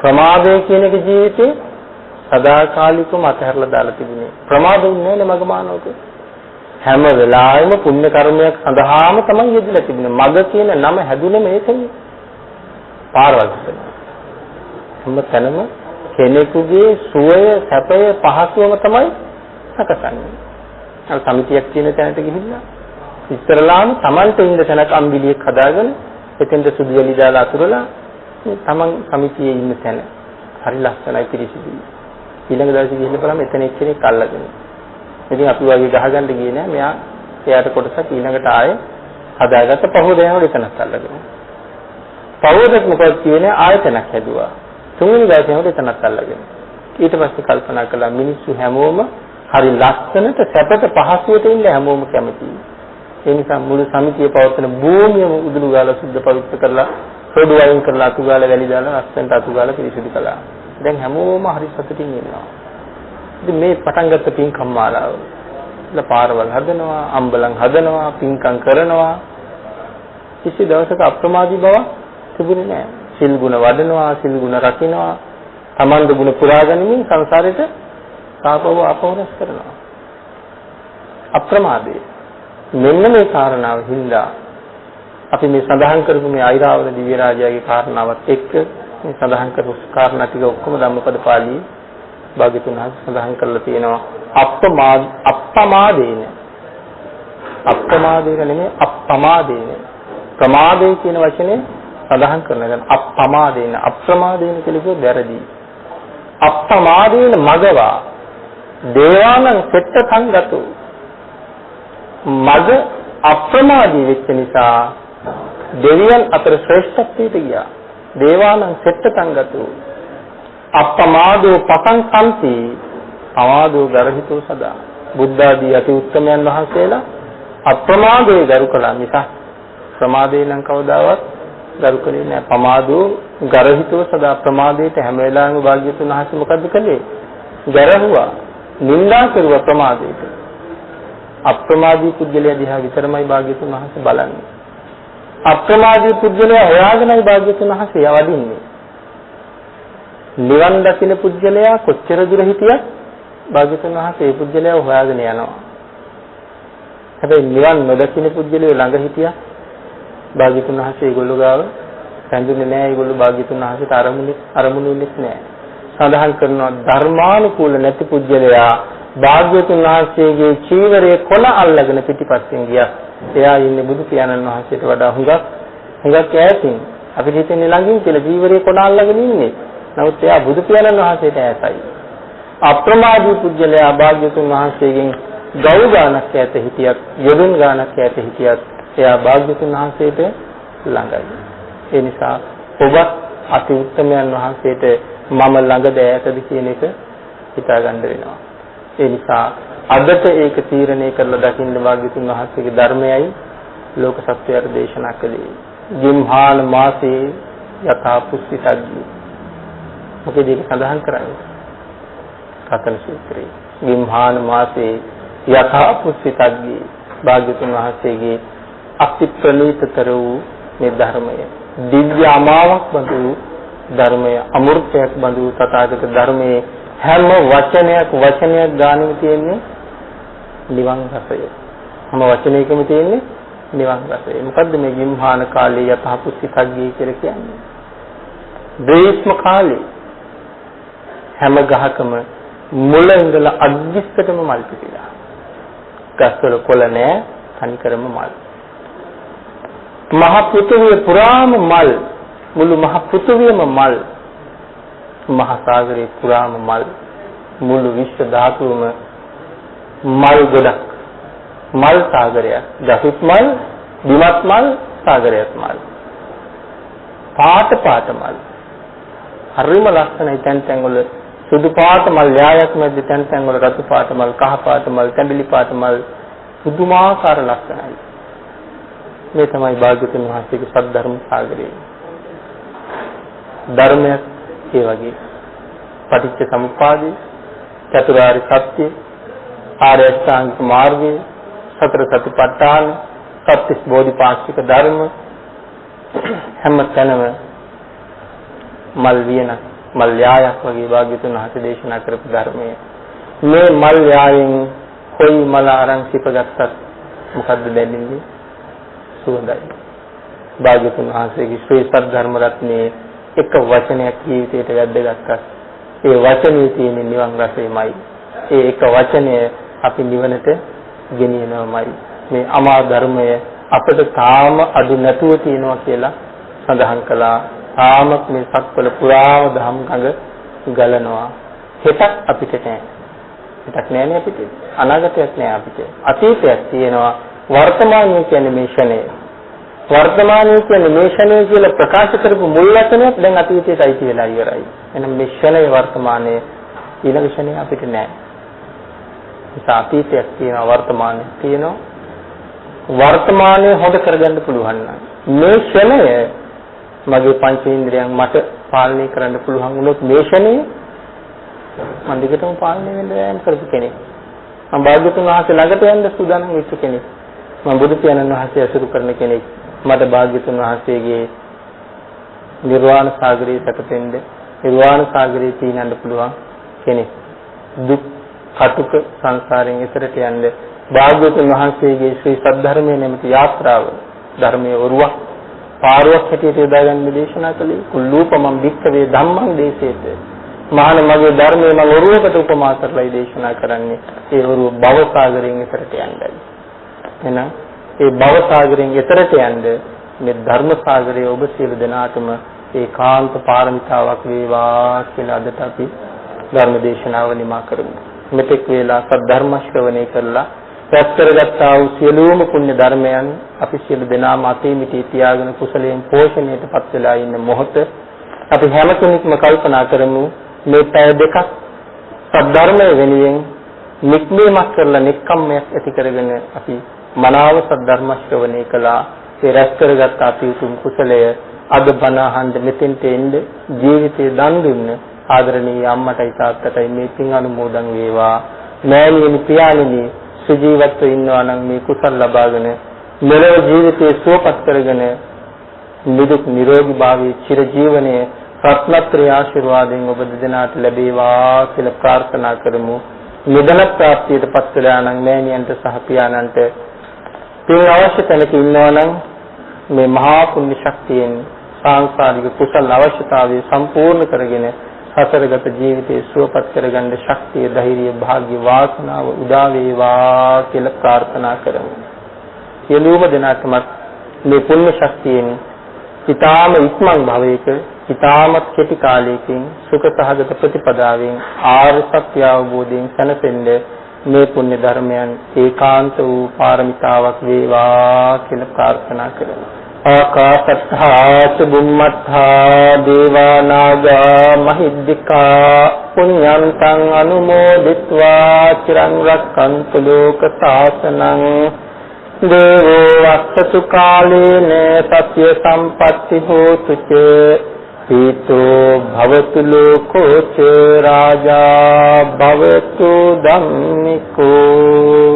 ප්‍රමාදය කියන එක ජීවිතේ සදාකාලිකව අතහැරලා දාලා තිබුණේ. ප්‍රමාද වෙන්නේ නැහැ මගමානෝක. හැම වෙලාවෙම පුණ්‍ය කර්මයක් සඳහාම තමයි යෙදලා තිබුණේ. මග කියන නම හැදුනේම ඒකයි. පාරවල් හැම තැනම කෙනෙකුගේ සුවය, සැපය, පහසුවම තමයි සකසන්නේ. අර සමිතියක් කියන තැනට ගිහිල්ලා ඉස්සරලාම Tamante ඉන්න තැනක අම්බිලියක් හදාගෙන එතෙන්ද සුදු එලි දාලා අතුරලා තමන් සමිතියේ ඉන්න තැන හරි ලස්සනයි පිරිසිදුයි. ඊළඟ දවසේ ගිහිල්ලා බලන්න එතන එක්කෙනෙක් අල්ලගෙන. ඉතින් අපි වගේ ගහගන්න ගියේ නෑ. මෙයා එයාට කොටසක් ඊළඟට ආයේ හදාගත්ත පහෝදයන්වල එතනක් අල්ලගෙන. පහෝදයක් මොකක්ද කියන්නේ ආයතනක් හැදුවා. තුන්වෙනි දවසේ වල එතනක් අල්ලගෙන. ඊට පස්සේ කල්පනා කළා මිනිස්සු හැමෝම හරි ලස්සනට සැපට පහසුවට ඉන්න හැමෝම කැමතියි. ඒ නිසා මුළු සමිතිය පවත්වන භූමියම උදුළු ගාලා සුද්ධ පවිත්‍ර කරලා රොඩු වයින් කරලා අතු ගාලා වැලි දාලා ලස්සනට අතු ගාලා පිරිසිදු කළා. දැන් හැමෝම හරි සතුටින් ඉන්නවා. ඉතින් මේ පටන් ගත්ත පින්කම් මාලාව. ඉතලා පාරවල් හදනවා, අම්බලම් හදනවා, පින්කම් කරනවා. කිසි දවසක අප්‍රමාදී බව තිබුණේ නැහැ. සිල් ගුණ වඩනවා, සිල් ගුණ රකින්නවා, තමන්ගේ ගුණ පුරා ගැනීම සංසාරෙට සාපව අපවරස් කරනවා. අප්‍රමාදේ මෙන්න මේ කාරණාව හින්දා අපි මේ සඳහන් කරපු මේ අයිරාවත දිව්‍ය රාජයාගේ කාරණාවත් එක්ක මේ සඳහන් කරපු කාරණා ටික ඔක්කොම ධම්මපද පාළියේ භාග්‍යතුන් වහන්සේ සඳහන් කරලා තියෙනවා. අප්‍රමාදේන නෙමෙයි අප්‍රමාදේන. ප්‍රමාදේ කියන වචනේ සඳහන් කරනවා. අප්‍රමාදේන කියලා වැරදි. අප්‍රමාදේන මගවා දේවානං සෙට්ඨං ගතෝ. මග අප්‍රමාදී වෙච්ච නිසා දෙවියන් අතර ශ්‍රේෂ්ඨත්වයට ගියා. දේවානං සෙට්ඨං ගතෝ. අප්‍රමාදෝ පතං සම්ති පමාදෝ ගරහිතෝ සදා. බුද්ධ ආදී අති උත්තමයන් වහන්සේලා අප්‍රමාදයේ ගරු කළා මිස ප්‍රමාදේ නම් කවදාවත් ගරු කළේ නැහැ. පමාදෝ ගරහිතෝ සදා. ප්‍රමාදයට හැම වෙලාවෙම භාග්‍යතුන් වහන්සේ මොකද්ද කළේ? ගැරහුවා. නින්දා කරුවා ප්‍රමාදයට. අප්‍රමාදී පුද්ගලයා දිහා විතරමයි භාග්‍යතුන් වහන්සේ බලන්නේ. අප්‍රමාදී පුද්ගලයා හොයාගෙනයි භාග්‍යතුන් වහන්සේ වඩින්නේ. නිවන් දකින පුද්ගලයා කොච්චර දුර හිටියත් භාග්‍යතුන් වහන්සේ ඒ පුද්ගලයාව හොයාගෙන යනවා. හැබැයි නිවන් නොදකින පුද්ගලයෝ ළඟ හිටියා භාග්‍යතුන් වහන්සේ ඒගොල්ලෝ ගාව සැඳුනේ නැහැ. ඒගොල්ලෝ භාග්‍යතුන් වහන්සේට අරමුණුන්නේ නැහැ. සඳහන් කරනවා ධර්මානුකූල නැති පුද්ගලයා භාග්‍යවතුන් වහන්සේගේ චීවරයේ කොළ අල්ලගෙන පිටිපස්සෙන් ගියා. එයා ඉන්නේ බුදු පියාණන් වහන්සේට වඩා හුඟක් ඈතින්. අපිට හිතෙන්නේ ළඟින් කියලා චීවරයේ කොළ අල්ලගෙන ඉන්නේ. නමුත් එයා බුදු පියාණන් වහන්සේට ඈතයි. අප්‍රමාදී පුජ්‍යලයා භාග්‍යවතුන් වහන්සේගෙන් ගෞ ගානක් ඈත හිටියත්, යොදුන් ගානක් ඈත හිටියත් එයා භාග්‍යවතුන් වහන්සේට ළඟයි. ඒ නිසා ඔබ අති උත්තමයන් වහන්සේට මම ළඟද ඈතද කියන එක හිතා ගන්න වෙනවා. ඒ නිසා අදට ඒක තීරණය කරලා දකින්න භාග්‍යතුන් වහන්සේගේ ධර්මයයි ලෝක සත්‍යයට දේශනා කළේ. ජිම්හාන මාසේ යථා පුස්සිතග්ගී. මොකද ඒක සඳහන් කරන්නේ? කතන සූත්‍රයේ. ජිම්හාන මාසේ යථා පුස්සිතග්ගී. භාග්‍යතුන් වහන්සේගේ අති ප්‍රණීතතර වූ මේ ධර්මය. දිව්‍ය අමාවක් බඳු ධර්මය, අමෘතයක් බඳු තථාගත ධර්මයේ හැම වචනයක් ගානෙම තියෙන්නේ නිවන් රසය. හැම වචනයකම තියෙන්නේ නිවන් රසය. මොකද්ද මේ ගිම්හාන කාලේ යතහපුස්සිතග්ගී කියලා කියන්නේ? ග්‍රීස්ම කාලේ හැම ගහකම මුල ඉඳලා අග්ගිස්සටම මල් පිපිලා. ගස්වල කොළ නැහැ, තනිකරම මල්. මහ පෘථිවිය පුරාම මල්, මුළු මහ පෘථිවියම මල්. මහා සාගරේ පුරාම මල්, මුළු විශ්ව ධාතුවම මල් ගොඩක්. මල් සාගරයක්. ගසුත් මල්, බිමත් මල්, සාගරයත් මල්. පාට පාට මල්. හරිම ලස්සනයි. තැන් වල සුදු පාට මල් යායක් මැද, තැන් වල රතු පාට මල්, කහ පාට මල්, තැඹිලි පාට මල්, පුදුමාකාර ලස්සනයි. මේ තමයි භාග්‍යවතුන් වහන්සේගේ සද්ධර්ම සාගරය. ධර්මයක් ඒ වගේ පටිච්ච සමුප්පාදේ, චතුරාර්ය සත්‍ය, ආර්ය අෂ්ටාංගික මාර්ගය, සතර සතිපට්ඨාන, සත්‍තිස් බෝධිපාක්ෂික ධර්ම හැම තැනම මල් වියන මල් යායක් වගේ භාග්‍යවතුන් වහන්සේ දේශනා කරපු ධර්මය. මේ මල් යායෙන් කොයි මල අරන් සිපගත්තත් මොකද්ද දැනෙන්නේ? සුවඳයි. භාග්‍යවතුන් වහන්සේගේ ශ්‍රී සද්ධර්ම රත්නයේ එක වචනයක් ජීවිතයට වැද්දගත්තා. ඒ වචනේ තියෙන නිවන් රසයමයි. ඒ එක වචනය අපි නිවනට ගෙනියනවාමයි. මේ අමා ධර්මය අපිට තාම අඩු නැතුව තියෙනවා කියලා සඳහන් කළා. තාම මේ සක්වල පුරාම ධම් ගඟ ගලනවා. හෙටක් අපිට නැහැ. හෙටක් නැහැනේ අපිට. අනාගතයක් නැහැ අපිට. අතීතයක් තියෙනවා. වර්තමානයේ කියන්නේ මේ ෂණය. වර්තමානයේ කියන්නේ මේ ෂණය කියලා ප්‍රකාශ කරපු මුල් වචනයත් දැන් අතීතයට අයිති වෙලා ඉවරයි. එහෙනම් මේ ෂණය වර්තමානයේ ඊළඟ ෂණය අපිට නැහැ. ඒක අතීතයක් තියෙනවා, වර්තමානයේ තියෙනවා. වර්තමානයේ හොද කරගන්න පුළුවන් නම් මේ ෂණය මගේ පංචේන්ද්‍රයන් මට පාලනය කරන්න පුළුවන් වුණොත් මේ ෂණය මම දිගටම පාලනය වෙන්න යම් කරපු කෙනෙක්. මම භාග්‍යවතුන් වහන්සේ ළඟට යන්න සූදානම් වෙච්ච කෙනෙක්. මම බුදු පියාණන් වහන්සේ අසුරු කරන කෙනෙක්. මට භාග්‍යවතුන් වහන්සේගේ නිර්වාණ සාගරයේ සැපතෙන්න, නිර්වාණ සාගරයේ තීනන්න පුළුවන් කෙනෙක්. දුක් කටුක සංසාරයෙන් එතරට යන්න භාග්‍යවතුන් වහන්සේගේ ශ්‍රී සද්ධර්මයේ නැමැති යාත්‍රාව ධර්මයේ වරුවක් පාරුවක් හැටියට යොදා ගන්න දේශනා කළේ. කුල්ලූපමම් භික්ඛවේ ධම්මං දේශේත. මහාන මගේ ධර්මයේ මම වරුවකට උපමා කරලායි දේශනා කරන්නේ. ඒ වරුව භව සාගරයෙන් එතරට යන්නයි. එහෙනම් ඒ භව සාගරයෙන් එතරට යන්න මේ ධර්ම සාගරයේ ඔබ සියලු දෙනාටම ඒකාන්ත පාරමිතාවක් වේවා කියලා අදට අපි ධර්ම දේශනාව නිමා කරමු. මෙතෙක් වේලා සද්ධර්ම ශ්‍රවණය කරලා රැස් කරගත්තා වූ සියලුම පුණ්‍ය ධර්මයන් අපි සියලු දෙනාම අතේ මිටි තියාගෙන කුසලයෙන් පෝෂණයටපත් වෙලා ඉන්න මොහොත අපි හැම කෙනෙක්ම කල්පනා කරමු මේ පැය දෙකක් සද්ධර්මය වෙනුවෙන් නික්මීමක් කරලා නික්කම්මයක් ඇති කරගෙන අපි මනාව සද්ධර්ම ශ්‍රවණය කළා. ඒ රැස් කරගත් අපි උතුම් කුසලය අද බණ අහන්න මෙතෙන්ට එන්න ජීවිතේ දන් දුන්න ආදරණීය අම්මටයි තාත්තටයි මේ පින් අනුමෝදන් වේවා. මෑණියනි පියාණෙනි සුජීවත්ව ඉන්නවා නම් මේ කුසල ලබාගෙන මෙලොව ජීවිතේ සුවපත් කරගෙන නිදුක් නිරෝගී භාවයේ චිර ජීවනයේ රත්නත්‍රි ආශිර්වාදයෙන් ඔබ දෙදෙනාට ලැබේවා කියලා ප්‍රාර්ථනා කරමු. නිදන ප්‍රාප්තියටපත් වෙලා නම් මෑණියන්ට සහ පියාණන්ට පින් අවශ්‍ය තැනක ඉන්නවා නම් මේ මහා පුණ්‍ය ශක්තියෙන් සාංශාරික කුසල අවශ්‍යතාවය සම්පූර්ණ කරගෙන සතරගත ජීවිතේ සුවපත් කරගන්න ශක්තිය, ධෛර්යය, වාග්ය, වාසනාව උදා වේවා කියලා ප්‍රාර්ථනා කරමු. සියලුම දෙනාටම මේ පුණ්‍ය ශක්තියෙන් ඊ타ම ඉක්මන් භවයක ඊ타මත් කෙටි කාලයකින් සුඛ සහගත ප්‍රතිපදාවෙන් ආර්ය සත්‍ය අවබෝධයෙන් සැනසෙන්න මේ පුණ්‍ය ධර්මයන් ඒකාන්ත වූ පාරමිතාවක් වේවා කියලා ප්‍රාර්ථනා කරමු. ආකාශත්ථා චුම්මත්ථා දේවා නාග මහිද්దికා පුඤ්ඤන්තං අනුමෝදිත්වා චිරං රක්ඛන්තු ලෝක සාසනං දේවෝ වස්සතු කාලේන සත්‍ය සම්පatti හෝතු ච පීතෝ භවතු ලෝකෝ ච රාජා භවතු ධම්මිකෝ